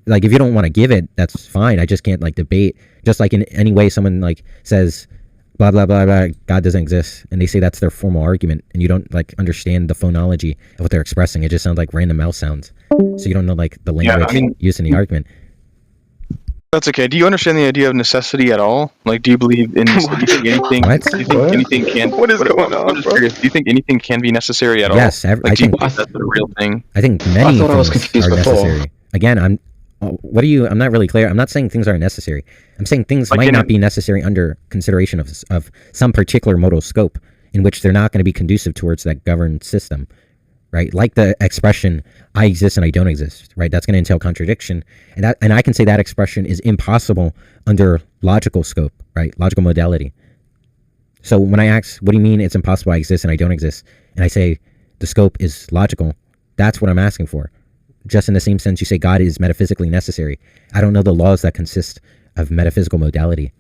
[SPEAKER 2] like, if you don't want to give it, that's fine. I just can't, like, debate. Just like in any way someone, like, says, blah, blah, blah, blah, God doesn't exist, and they say that's their formal argument, and you don't, like, understand the phonology of what they're expressing. It just sounds like random mouth sounds. So you don't know, like, the language used in the argument.
[SPEAKER 1] That's okay. Do you understand the idea of necessity at all? Like, do you believe in? Do you think anything?
[SPEAKER 2] What?
[SPEAKER 1] Do you think anything can?
[SPEAKER 3] What is going on,
[SPEAKER 1] I'm just
[SPEAKER 3] bro?
[SPEAKER 1] curious. Do you think anything can be necessary at all?
[SPEAKER 2] Yes,
[SPEAKER 1] Like, do you
[SPEAKER 2] think
[SPEAKER 1] think that's a real thing?
[SPEAKER 2] I think many
[SPEAKER 4] thought I was
[SPEAKER 2] things
[SPEAKER 4] confused
[SPEAKER 2] are
[SPEAKER 4] before.
[SPEAKER 2] necessary. Again, I'm not really clear. I'm not saying things aren't necessary. I'm saying things
[SPEAKER 1] Like
[SPEAKER 2] might not be necessary under consideration of some particular modal scope in which they're not going to be conducive towards that governed system, right? Like the expression, I exist and I don't exist, right? That's going to entail contradiction. And I can say that expression is impossible under logical scope, right? Logical modality. So when I ask, what do you mean it's impossible I exist and I don't exist? And I say the scope is logical, that's what I'm asking for. Just in the same sense you say God is metaphysically necessary. I don't know the laws that consist of metaphysical modality.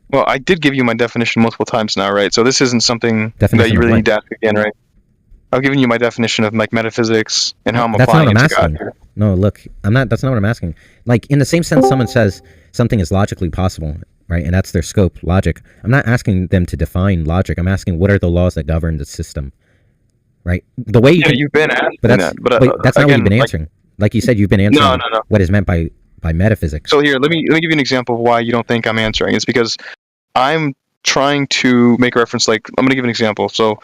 [SPEAKER 1] Well, I did give you my definition multiple times now, right? So this isn't something that you really need to ask again, right? I've given you my definition of like metaphysics and how I'm applying it to God here.
[SPEAKER 2] No, look, that's not what I'm asking. Like, in the same sense someone says something is logically possible, right? And that's their scope, logic. I'm not asking them to define logic. I'm asking what are the laws that govern the system, right? The way
[SPEAKER 1] you've been asking
[SPEAKER 2] but that's,
[SPEAKER 1] that. But
[SPEAKER 2] that's not
[SPEAKER 1] again,
[SPEAKER 2] what you've been answering. Like you said, you've been answering
[SPEAKER 1] No.
[SPEAKER 2] what is meant by metaphysics.
[SPEAKER 1] So here, let me give you an example of why you don't think I'm answering. It's because I'm trying to make a reference. Like, I'm going to give an example. So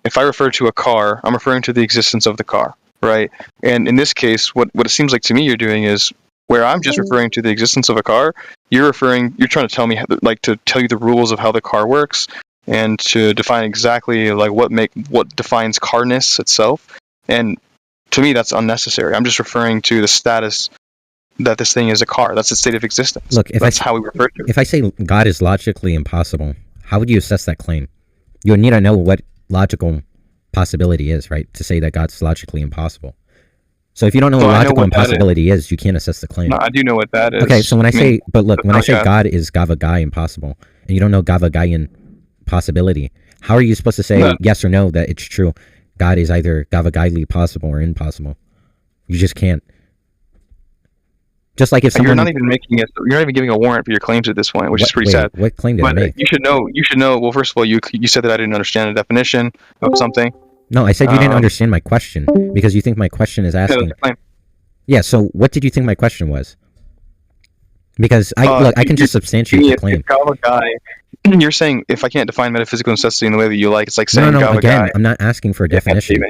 [SPEAKER 1] if I refer to a car, I'm referring to the existence of the car, right? And in this case, what it seems like to me you're doing is where I'm just referring to the existence of a car, you're trying to tell me, like, to tell you the rules of how the car works and to define exactly like what defines carness itself. And to me, that's unnecessary. I'm just referring to the status that this thing is a car. That's its state of existence.
[SPEAKER 2] Look,
[SPEAKER 1] that's how we refer to it.
[SPEAKER 2] If I say God is logically impossible, how would you assess that claim? You would need to know what logical possibility is, right? To say that God's logically impossible. So if you don't know what logical impossibility is, you can't assess the claim.
[SPEAKER 1] No, I do know what that is.
[SPEAKER 2] Okay, so when I say God is Gavagai impossible, and you don't know Gavagayan possibility, how are you supposed to say yes or no that it's true? God is either Gavagaili possible or impossible. You just can't. Just like if someone,
[SPEAKER 1] you're not even giving a warrant for your claims at this point, which is pretty sad.
[SPEAKER 2] What claim did I make?
[SPEAKER 1] You should know. Well, first of all, you said that I didn't understand the definition of something.
[SPEAKER 2] No, I said you didn't understand my question because you think my question is asking. Yeah. So what did you think my question was? Because I can just substantiate the claim.
[SPEAKER 1] You're saying if I can't define metaphysical necessity in the way that you like, it's like saying
[SPEAKER 2] no. Again, I'm not asking for a definition.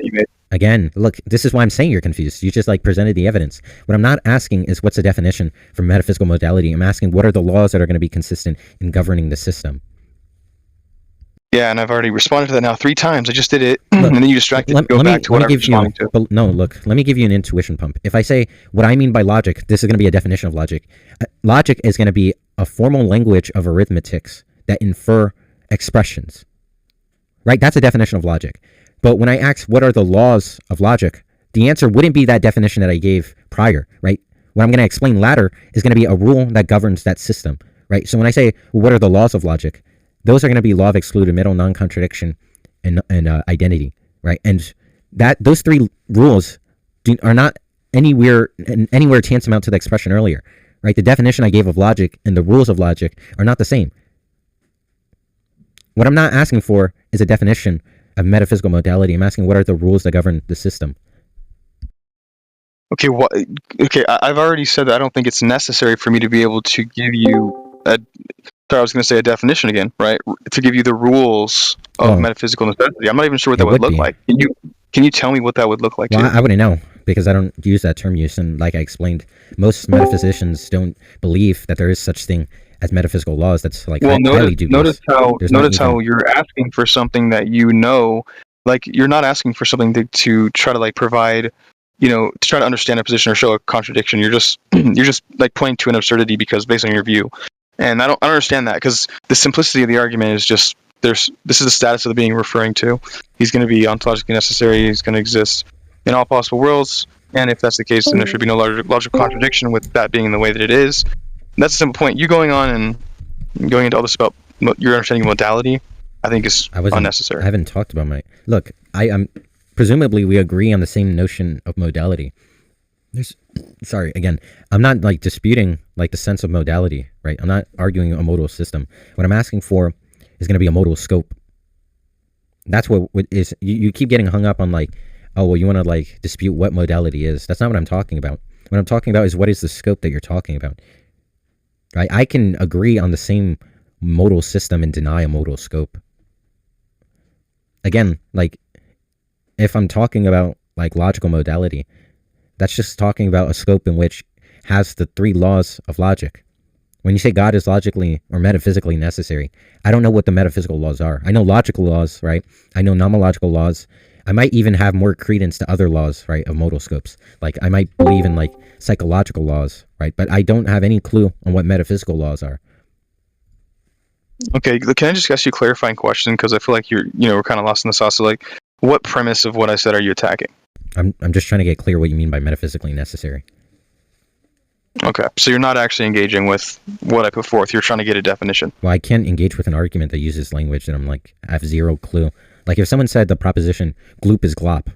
[SPEAKER 2] Again, look, this is why I'm saying you're confused. You just like presented the evidence. What I'm not asking is what's the definition for metaphysical modality. I'm asking what are the laws that are going to be consistent in governing the system.
[SPEAKER 1] Yeah, and I've already responded to that now 3 times. I just did it, and then you distracted me. Go back to what I was responding to.
[SPEAKER 2] But no, look, let me give you an intuition pump. If I say what I mean by logic, this is going to be a definition of logic. Logic is going to be a formal language of arithmetics that infer expressions. Right? That's a definition of logic. But when I ask what are the laws of logic, the answer wouldn't be that definition that I gave prior, right? What I'm going to explain later is going to be a rule that governs that system, right? So when I say, well, what are the laws of logic? Those are going to be law of excluded middle, non-contradiction, and identity, right? And those 3 rules are not anywhere tantamount to the expression earlier, right? The definition I gave of logic and the rules of logic are not the same. What I'm not asking for is a definition of metaphysical modality. I'm asking what are the rules that govern the system.
[SPEAKER 1] Okay, what? Okay, I've already said that I don't think it's necessary for me to be able to give you a. Sorry, I was going to say a definition again, right? To give you the rules of metaphysical necessity. I'm not even sure what that would look like. Can you tell me what that would look like?
[SPEAKER 2] Well, I wouldn't know because I don't use that term use, and like I explained, most metaphysicians don't believe that there is such thing as metaphysical laws. That's like highly dubious.
[SPEAKER 1] Notice how you're asking for something that you know, like you're not asking for something to try to like provide, to try to understand a position or show a contradiction. You're just like pointing to an absurdity because based on your view, and I don't understand that because the simplicity of the argument is just this is the status of the being referring to. He's going to be ontologically necessary. He's going to exist in all possible worlds, and if that's the case, then there should be no logical contradiction with that being the way that it is. And that's a simple point. You going on and going into all this about your understanding of modality, I think is unnecessary.
[SPEAKER 2] I haven't talked about look. I'm presumably we agree on the same notion of modality. I'm not like disputing like the sense of modality, right? I'm not arguing a modal system. What I'm asking for is going to be a modal scope. That's what is. You keep getting hung up on like, oh well, you want to like dispute what modality is. That's not what I'm talking about. What I'm talking about is what is the scope that you're talking about. Right? I can agree on the same modal system and deny a modal scope. Again, like if I'm talking about like logical modality, that's just talking about a scope in which has the three laws of logic. When you say God is logically or metaphysically necessary, I don't know what the metaphysical laws are. I know logical laws, right? I know nomological laws. I might even have more credence to other laws, right, of modal scopes. Like I might believe in like psychological laws, right? But I don't have any clue on what metaphysical laws are.
[SPEAKER 1] Okay, can I just ask you a clarifying question? Because I feel like we're kind of lost in the sauce. So like, what premise of what I said are you attacking?
[SPEAKER 2] I'm just trying to get clear what you mean by metaphysically necessary.
[SPEAKER 1] Okay, so you're not actually engaging with what I put forth. You're trying to get a definition.
[SPEAKER 2] Well, I can't engage with an argument that uses language that I have zero clue. Like if someone said the proposition gloop is glop,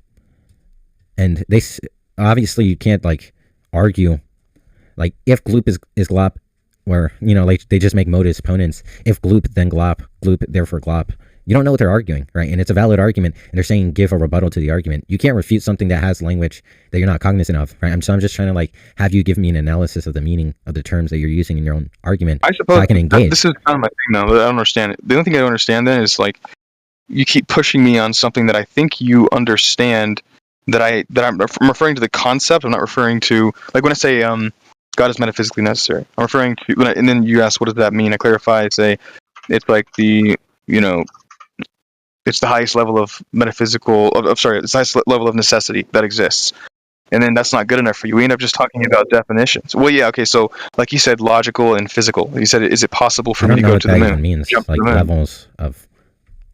[SPEAKER 2] and they obviously you can't like argue like if gloop is glop, where like they just make modus ponens. If gloop then glop, gloop therefore glop. You don't know what they're arguing, right? And it's a valid argument, and they're saying give a rebuttal to the argument. You can't refute something that has language that you're not cognizant of, right? So I'm just trying to like have you give me an analysis of the meaning of the terms that you're using in your own argument,
[SPEAKER 1] I suppose,
[SPEAKER 2] so I can engage.
[SPEAKER 1] This is kind of my thing, though. But I don't understand it. The only thing I don't understand then is like you keep pushing me on something that I think you understand. That I'm referring to the concept. I'm not referring to like when I say God is metaphysically necessary. I'm referring to and then you ask what does that mean? I clarify. I say it's like the it's the highest level of metaphysical. It's the highest level of necessity that exists, and then that's not good enough for you. We end up just talking about definitions. Well, yeah, okay. So, like you said, logical and physical. You said, is it possible for me to go to the moon?
[SPEAKER 2] I don't know what that even means. Like levels of.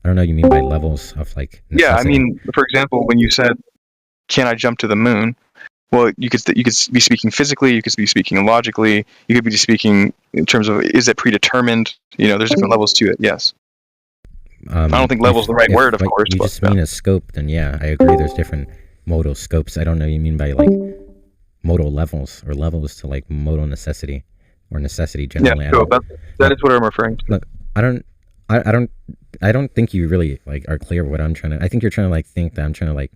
[SPEAKER 2] I don't know what you mean by levels of like. Necessity.
[SPEAKER 1] Yeah, I mean, for example, when you said, "Can I jump to the moon?" Well, you could be speaking physically. You could be speaking logically. You could be speaking in terms of is it predetermined? There's different levels to it. Yes. I don't think level is the right word, of course.
[SPEAKER 2] You just mean a scope, then yeah, I agree. There's different modal scopes. I don't know what you mean by like modal levels or levels to like modal necessity or necessity generally.
[SPEAKER 1] Yeah, sure. That is what I'm referring to.
[SPEAKER 2] Look, I don't think you really like are clear what I'm trying to. I think you're trying to like think that I'm trying to like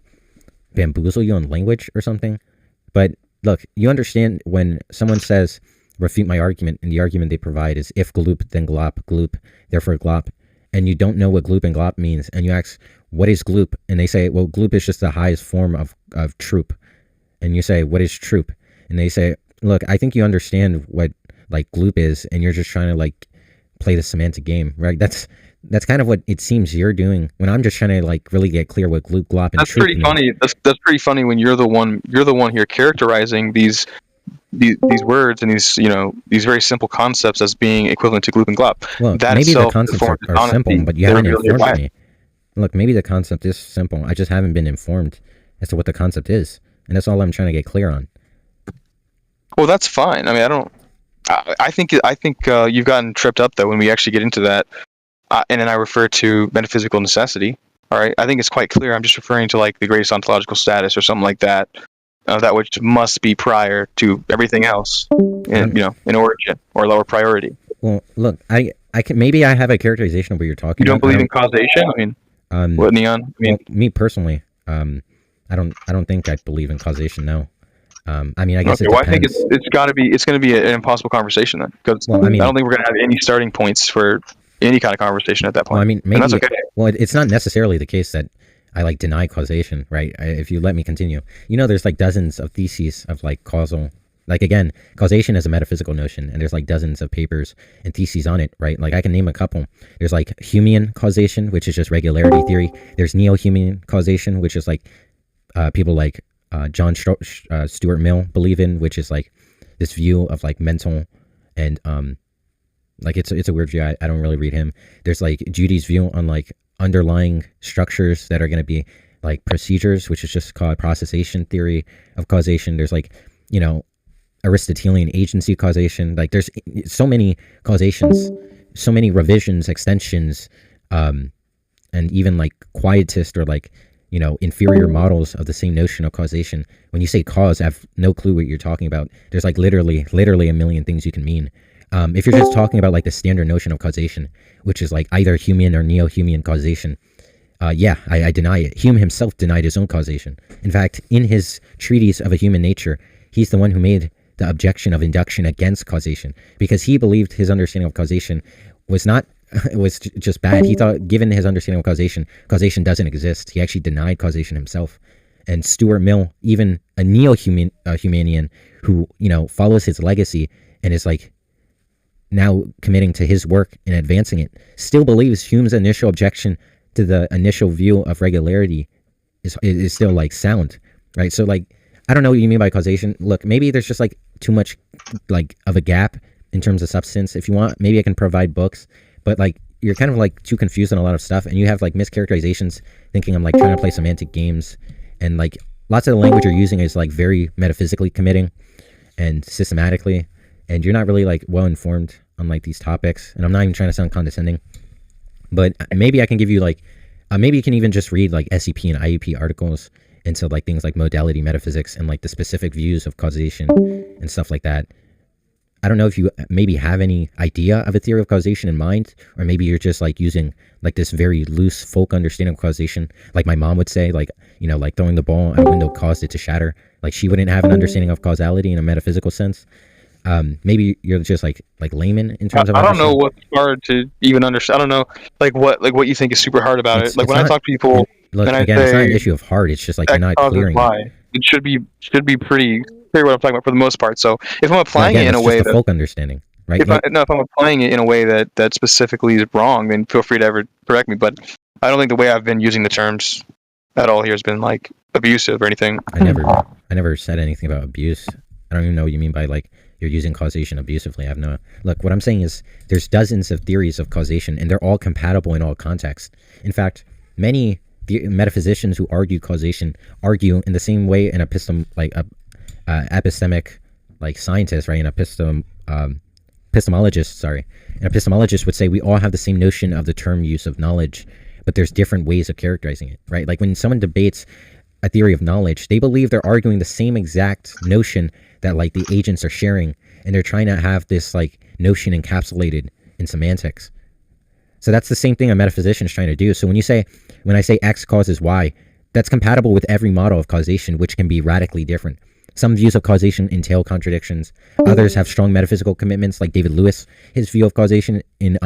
[SPEAKER 2] bamboozle you on language or something. But look, you understand when someone says refute my argument, and the argument they provide is if gloop then glop, gloop therefore glop. And you don't know what gloop and glop means, and you ask, what is gloop? And they say, well, gloop is just the highest form of troop. And you say, what is troop? And they say, look, I think you understand what like gloop is, and you're just trying to like play the semantic game, right? That's kind of what it seems you're doing when I'm just trying to like really get clear what gloop, glop, and troop mean.
[SPEAKER 1] Funny. That's pretty funny when you're the one here characterizing these words and these very simple concepts as being equivalent to gloop and glop.
[SPEAKER 2] Well, that maybe the concepts are simple, but you haven't informed me. Look, maybe the concept is simple. I just haven't been informed as to what the concept is, and that's all I'm trying to get clear on.
[SPEAKER 1] Well, that's fine. I mean, I think you've gotten tripped up though when we actually get into that, and then I refer to metaphysical necessity. All right, I think it's quite clear. I'm just referring to like the greatest ontological status or something like that. That which must be prior to everything else, in origin or lower priority.
[SPEAKER 2] Well, look, I can maybe I have a characterization of what you're talking about.
[SPEAKER 1] You don't believe in causation? I mean, what, Neon?
[SPEAKER 2] Well, me personally, I don't think I believe in causation. No, I mean, I guess
[SPEAKER 1] Okay,
[SPEAKER 2] it
[SPEAKER 1] well, I think
[SPEAKER 2] depends.
[SPEAKER 1] it's going to be an impossible conversation then, because
[SPEAKER 2] Well, I mean,
[SPEAKER 1] I don't think we're going to have any starting points for any kind of conversation at that
[SPEAKER 2] well, I
[SPEAKER 1] point,
[SPEAKER 2] mean,
[SPEAKER 1] and that's
[SPEAKER 2] maybe.
[SPEAKER 1] okay.
[SPEAKER 2] Well, it's not necessarily the case that I like deny causation, right? If you let me continue, there's like dozens of theses of like causal. Like again, causation is a metaphysical notion, and there's like dozens of papers and theses on it, right? Like I can name a couple. There's like Humean causation, which is just regularity theory. There's neo-Humean causation, which is like people like John Stuart Mill believe in, which is like this view of like mental and like it's a weird view. I don't really read him. There's like Judy's view on like underlying structures that are going to be like procedures, which is just called processation theory of causation. There's like Aristotelian agency causation. Like there's so many causations, so many revisions, extensions, and even like quietist or like inferior models of the same notion of causation. When you say cause, I have no clue what you're talking about. There's like literally a million things you can mean. If you're just talking about like the standard notion of causation, which is like either Humean or neo-Humean causation, yeah, I deny it. Hume himself denied his own causation. In fact, in his treatise of a human nature, he's the one who made the objection of induction against causation, because he believed his understanding of causation was not it was just bad. He thought, given his understanding of causation doesn't exist. He actually denied causation himself. And Stuart Mill, even a neo-Humanian who follows his legacy and is like now committing to his work and advancing it, still believes Hume's initial objection to the initial view of regularity is still like sound, right? So like, I don't know what you mean by causation. Look, maybe there's just like too much like of a gap in terms of substance. If you want, maybe I can provide books, but like you're kind of like too confused on a lot of stuff, and you have like mischaracterizations, thinking I'm like trying to play semantic games, and like lots of the language you're using is like very metaphysically committing and systematically, and you're not really like well informed on like these topics. And I'm not even trying to sound condescending, but maybe I can give you like maybe you can even just read like SEP and IUP articles into like things like modality metaphysics and like the specific views of causation and stuff like that. I don't know if you maybe have any idea of a theory of causation in mind, or maybe you're just like using like this very loose folk understanding of causation. Like my mom would say, like, like throwing the ball out a window caused it to shatter. Like she wouldn't have an understanding of causality in a metaphysical sense. Maybe you're just like layman in terms of
[SPEAKER 1] I don't know what's hard to even understand. I don't know like what you think is super hard about it. Like when I talk to people,
[SPEAKER 2] look,
[SPEAKER 1] and I
[SPEAKER 2] again,
[SPEAKER 1] say,
[SPEAKER 2] it's not an issue of hard. It's just like you're not clearing it.
[SPEAKER 1] It should be pretty clear what I'm talking about for the most part. So if I'm applying it in a way
[SPEAKER 2] that folk understanding, right?
[SPEAKER 1] If I'm applying it in a way that specifically is wrong, then feel free to ever correct me. But I don't think the way I've been using the terms at all here has been like abusive or anything.
[SPEAKER 2] I never said anything about abuse. I don't even know what you mean by like you're using causation abusively. I have no look. What I'm saying is there's dozens of theories of causation, and they're all compatible in all contexts. In fact, many metaphysicians who argue causation argue in the same way an epistemic like scientist, right? An epistemologist, sorry. An epistemologist would say we all have the same notion of the term use of knowledge, but there's different ways of characterizing it, right? Like when someone debates a theory of knowledge, they believe they're arguing the same exact notion that like the agents are sharing, and they're trying to have this like notion encapsulated in semantics. So that's the same thing a metaphysician is trying to do. So when I say X causes Y, that's compatible with every model of causation, which can be radically different. Some views of causation entail contradictions. Others have strong metaphysical commitments, like David Lewis. His view of causation in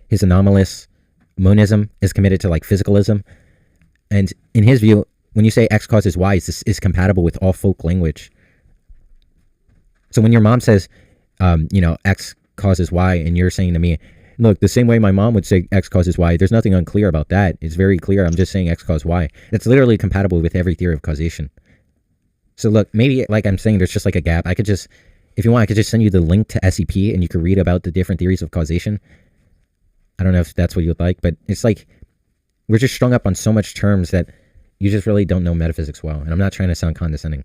[SPEAKER 2] his anomalous monism is committed to like physicalism. And in his view, when you say X causes Y, is compatible with all folk language. So when your mom says, X causes Y, and you're saying to me, look, the same way my mom would say X causes Y, there's nothing unclear about that. It's very clear. I'm just saying X causes Y. That's literally compatible with every theory of causation. So look, maybe like I'm saying, there's just like a gap. I could just, if you want, I could just send you the link to SEP, and you could read about the different theories of causation. I don't know if that's what you would like, but it's like we're just strung up on so much terms that you just really don't know metaphysics well. And I'm not trying to sound condescending.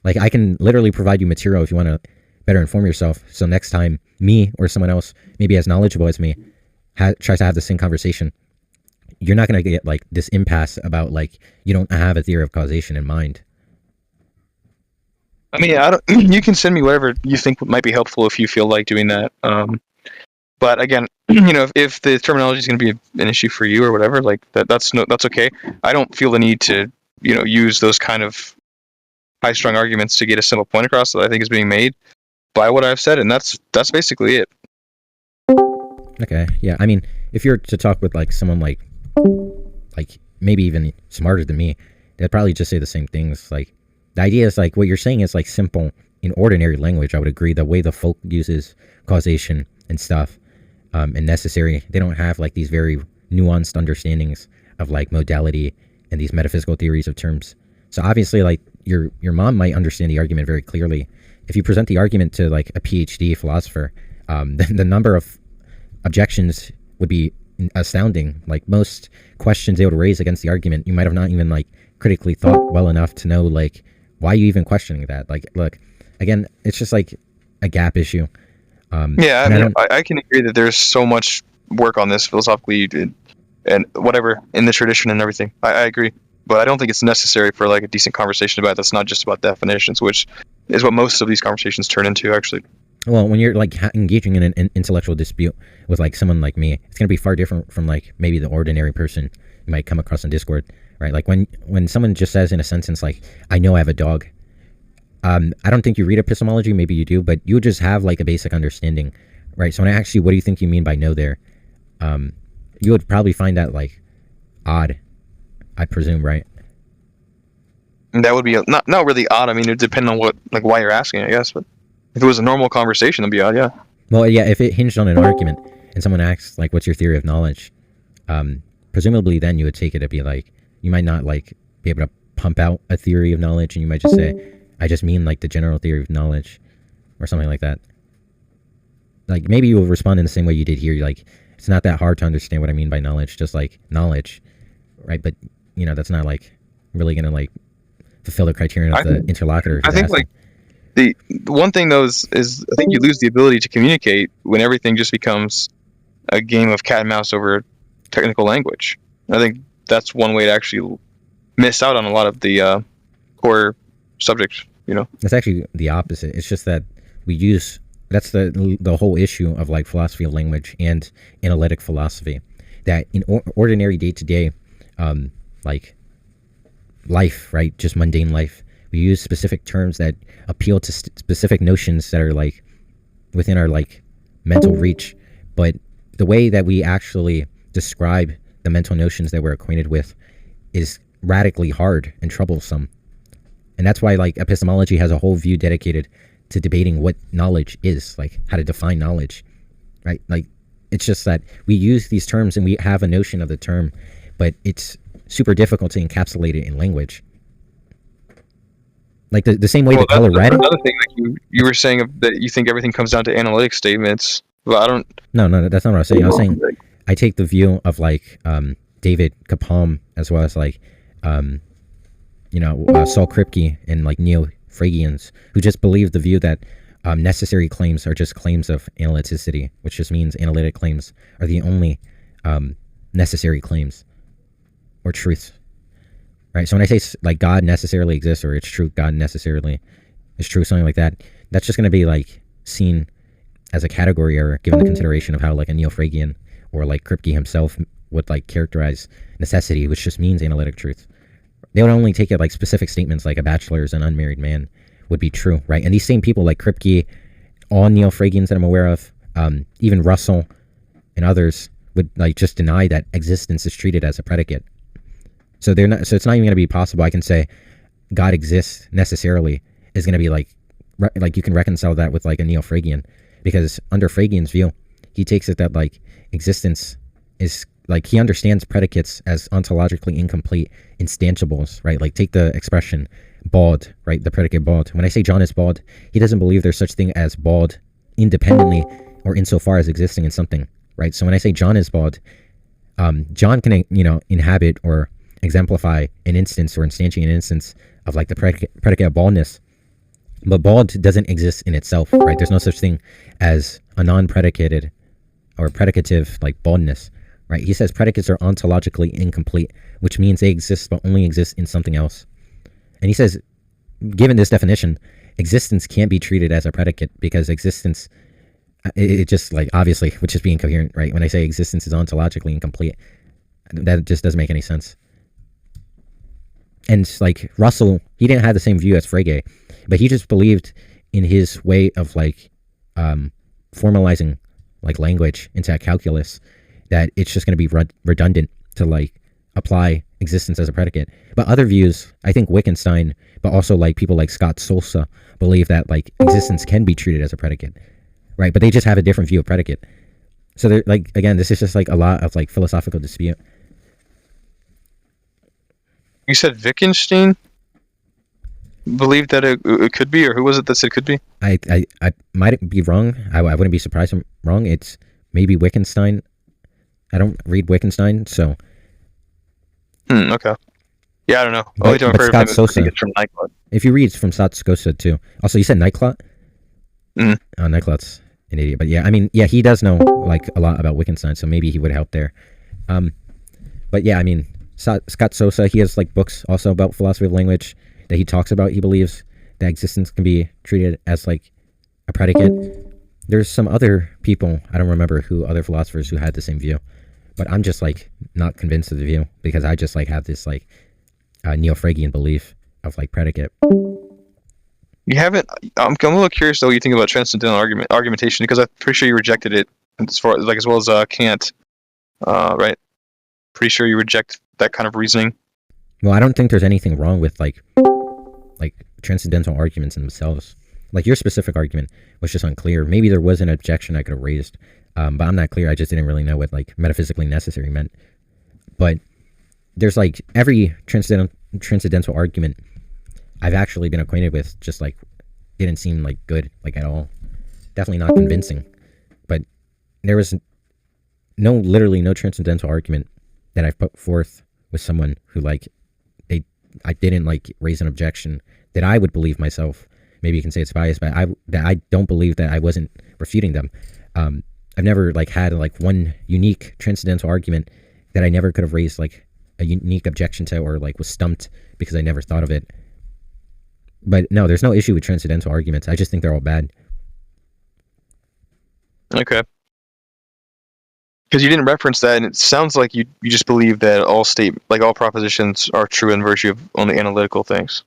[SPEAKER 2] Like I can literally provide you material if you want to better inform yourself. So next time me or someone else, maybe as knowledgeable as me, tries to have the same conversation, you're not going to get like this impasse about like you don't have a theory of causation in mind.
[SPEAKER 1] I mean, you can send me whatever you think might be helpful if you feel like doing that. But again, if the terminology is going to be an issue for you or whatever, like that's okay. I don't feel the need to, use those kind of high-strung arguments to get a simple point across that I think is being made by what I've said, and that's basically it.
[SPEAKER 2] Okay, yeah. I mean, if you're to talk with like someone like maybe even smarter than me, they'd probably just say the same things. Like, the idea is like what you're saying is like simple in ordinary language. I would agree. The way the folk uses causation and stuff, and necessary, they don't have like these very nuanced understandings of like modality and these metaphysical theories of terms. So obviously, like your mom might understand the argument very clearly. If you present the argument to like a PhD philosopher, the number of objections would be astounding. Like, most questions they would raise against the argument, you might have not even like critically thought well enough to know like why are you even questioning that. Like, look, again, it's just like a gap issue.
[SPEAKER 1] Yeah, I mean, I can agree that there's so much work on this philosophically and whatever in the tradition and everything. I agree, but I don't think it's necessary for like a decent conversation about it that's not just about definitions, which is what most of these conversations turn into, actually.
[SPEAKER 2] Well, when you're like engaging in an intellectual dispute with like someone like me, it's going to be far different from like maybe the ordinary person you might come across in Discord, right? Like when someone just says in a sentence like, I know I have a dog. I don't think you read epistemology, maybe you do, but you would just have like a basic understanding, right? So when I ask you, what do you think you mean by know there? You would probably find that like odd, I presume, right?
[SPEAKER 1] And that would be not really odd. I mean, it would depend on what, like, why you're asking, I guess, but if it was a normal conversation, that'd be odd, yeah.
[SPEAKER 2] Well, yeah, if it hinged on an argument and someone asks, like, what's your theory of knowledge? Presumably then you would take it to be like, you might not, like, be able to pump out a theory of knowledge, and you might just say, I just mean, like, the general theory of knowledge, or something like that. Like, maybe you will respond in the same way you did here. Like, it's not that hard to understand what I mean by knowledge, just, like, knowledge, right? But, you know, that's not, like, really going to, like, fulfill the criterion of the interlocutor.
[SPEAKER 1] I think, like, the one thing though is I think you lose the ability to communicate when everything just becomes a game of cat and mouse over technical language. I think that's one way to actually miss out on a lot of the core subjects, you know.
[SPEAKER 2] It's actually the opposite. It's just that that's the whole issue of like philosophy of language and analytic philosophy, that in ordinary day-to-day like life, right, just mundane life, we use specific terms that appeal to specific notions that are like within our like mental reach, but the way that we actually describe the mental notions that we're acquainted with is radically hard and troublesome. And that's why like epistemology has a whole view dedicated to debating what knowledge is, like how to define knowledge, right? Like, it's just that we use these terms and we have a notion of the term, but it's super difficult to encapsulate it in language. Like the same way the color red.
[SPEAKER 1] Another thing, like you were saying that you think everything comes down to analytic statements. Well, I don't.
[SPEAKER 2] No, that's not what I was saying. I was saying I take the view of like David Kapalm, as well as like Saul Kripke and like neo-Fregians, who just believe the view that necessary claims are just claims of analyticity, which just means analytic claims are the only necessary claims or truths. Right, so when I say like God necessarily exists, or it's true, God necessarily is true, something like that, that's just going to be like seen as a category error, given the consideration of how like a neo-Fregian or like Kripke himself would like characterize necessity, which just means analytic truth. They would only take it like specific statements, like a bachelor is an unmarried man, would be true, right? And these same people like Kripke, all neo-Fregians that I'm aware of, even Russell and others, would like just deny that existence is treated as a predicate. So they're not. So it's not even going to be possible. I can say God exists necessarily is going to be like you can reconcile that with like a neo-Fregian, because under Fregian's view, he takes it that like existence is like, he understands predicates as ontologically incomplete instantiables, right? Like take the expression bald, right? The predicate bald. When I say John is bald, he doesn't believe there's such thing as bald independently or insofar as existing in something, right? So when I say John is bald, John can inhabit or exemplify an instance or instantiate an instance of like the predicate baldness, but bald doesn't exist in itself, right? There's no such thing as a non-predicated or predicative like baldness, right? He says predicates are ontologically incomplete, which means they exist but only exist in something else. And he says, given this definition, existence can't be treated as a predicate, because existence, it just like obviously, which is being coherent, right? When I say existence is ontologically incomplete, that just doesn't make any sense. And like Russell, he didn't have the same view as Frege, but he just believed in his way of like formalizing like language into a calculus that it's just going to be redundant to like apply existence as a predicate. But other views, I think Wittgenstein, but also like people like Scott Solsa believe that like existence can be treated as a predicate, right? But they just have a different view of predicate. So they're like, again, this is just like a lot of like philosophical dispute.
[SPEAKER 1] You said Wittgenstein believed that it could be, or who was it that said could be?
[SPEAKER 2] I might be wrong. I wouldn't be surprised I'm wrong. It's maybe Wittgenstein. I don't read Wittgenstein, so.
[SPEAKER 1] Okay. Yeah, I don't know. Only time I've heard
[SPEAKER 2] Scott
[SPEAKER 1] of him
[SPEAKER 2] Sosa,
[SPEAKER 1] is from Nightclub.
[SPEAKER 2] If you read from Scott Sosa too. Also, you said Nightclub?
[SPEAKER 1] Mm.
[SPEAKER 2] Oh, Nightclub's an idiot. But yeah, I mean, yeah, he does know like a lot about Wittgenstein, so maybe he would help there. But yeah, I mean, Scott Sosa, he has like books also about philosophy of language that he talks about. He believes that existence can be treated as like a predicate. There's some other people, I don't remember who, other philosophers who had the same view, but I'm just like not convinced of the view because I just like have this like neo-Fregean belief of like predicate.
[SPEAKER 1] You haven't. I'm a little curious though what you think about transcendental argumentation, because I'm pretty sure you rejected it as far as like as well as Kant, right? Pretty sure you reject that kind of reasoning.
[SPEAKER 2] Well, I don't think there's anything wrong with like transcendental arguments in themselves. Like your specific argument was just unclear. Maybe there was an objection I could have raised, but I'm not clear. I just didn't really know what like metaphysically necessary meant. But there's like every transcendental argument I've actually been acquainted with just like didn't seem like good, like at all. Definitely not convincing. But there was literally no transcendental argument that I've put forth with someone who like I didn't like raise an objection that I would believe myself. Maybe you can say it's biased, but I don't believe that I wasn't refuting them. I've never like had like one unique transcendental argument that I never could have raised like a unique objection to, or like was stumped because I never thought of it. But no, there's no issue with transcendental arguments. I just think they're all bad. Okay.
[SPEAKER 1] Because you didn't reference that, and it sounds like you just believe that all propositions are true in virtue of only analytical things.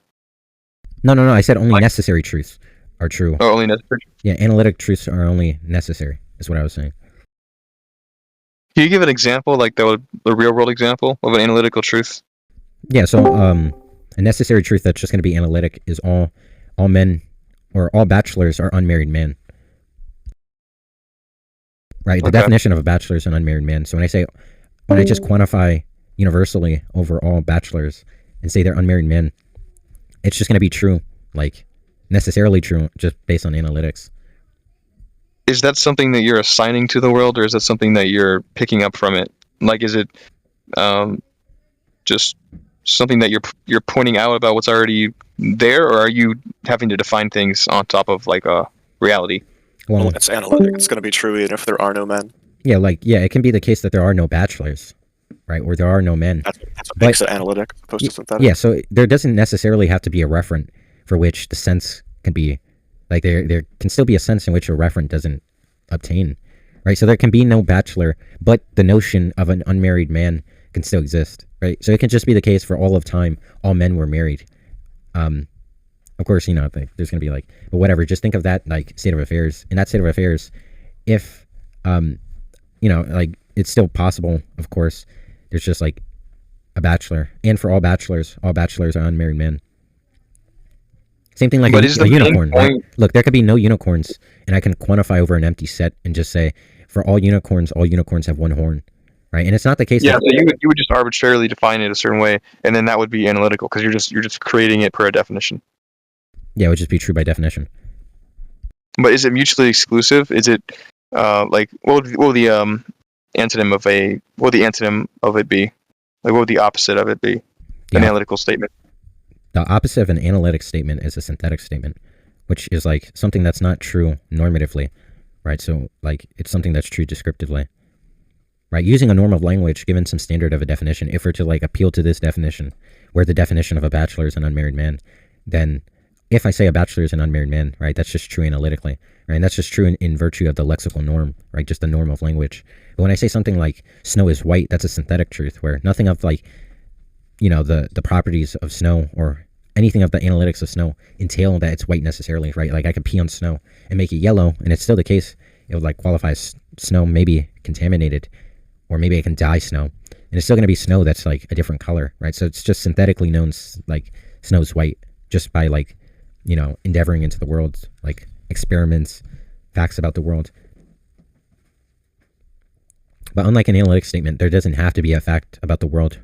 [SPEAKER 2] No. I said only necessary truths are true.
[SPEAKER 1] Oh, only necessary?
[SPEAKER 2] Yeah, analytic truths are only necessary, is what I was saying.
[SPEAKER 1] Can you give an example, like a real world example of an analytical truth?
[SPEAKER 2] Yeah, so a necessary truth that's just going to be analytic is all men or all bachelors are unmarried men. Right, the definition of a bachelor is an unmarried man. So when I just quantify universally over all bachelors and say they're unmarried men, it's just going to be true, like necessarily true, just based on analytics.
[SPEAKER 1] Is that something that you're assigning to the world, or is that something that you're picking up from it? Like, is it just something that you're pointing out about what's already there, or are you having to define things on top of like a reality?
[SPEAKER 4] Well, it's analytic. It's going to be true even if there are no men.
[SPEAKER 2] Yeah, it can be the case that there are no bachelors, right? Or there are no men.
[SPEAKER 4] That's what makes it analytic as opposed to synthetic.
[SPEAKER 2] Yeah, so there doesn't necessarily have to be a referent for which the sense can be, like there can still be a sense in which a referent doesn't obtain, right? So there can be no bachelor, but the notion of an unmarried man can still exist, right? So it can just be the case for all of time, all men were married. Of course, there's going to be like, but whatever, just think of that like state of affairs. In that state of affairs, if, like it's still possible, of course, there's just like a bachelor. And for all bachelors are unmarried men. Same thing like a unicorn, right? Look, there could be no unicorns, and I can quantify over an empty set and just say, for all unicorns have one horn, right? And it's not the case.
[SPEAKER 1] Yeah, so you would just arbitrarily define it a certain way, and then that would be analytical because you're just creating it per a definition.
[SPEAKER 2] Yeah, it would just be true by definition.
[SPEAKER 1] But is it mutually exclusive? Is it like what would the antonym of it be? Like what would the opposite of it be? An analytical statement.
[SPEAKER 2] The opposite of an analytic statement is a synthetic statement, which is like something that's not true normatively, right? So like it's something that's true descriptively, right? Using a norm of language given some standard of a definition, if we're to like appeal to this definition, where the definition of a bachelor is an unmarried man, then if I say a bachelor is an unmarried man, right, that's just true analytically, right? And that's just true in virtue of the lexical norm, right? Just the norm of language. But when I say something like snow is white, that's a synthetic truth where nothing of like the properties of snow or anything of the analytics of snow entail that it's white necessarily, right? Like I could pee on snow and make it yellow, and it's still the case. It would like qualify as snow, maybe contaminated, or maybe I can dye snow, and it's still going to be snow that's like a different color, right? So it's just synthetically known like snow's white just by like, endeavoring into the world, like experiments, facts about the world. But unlike an analytic statement, there doesn't have to be a fact about the world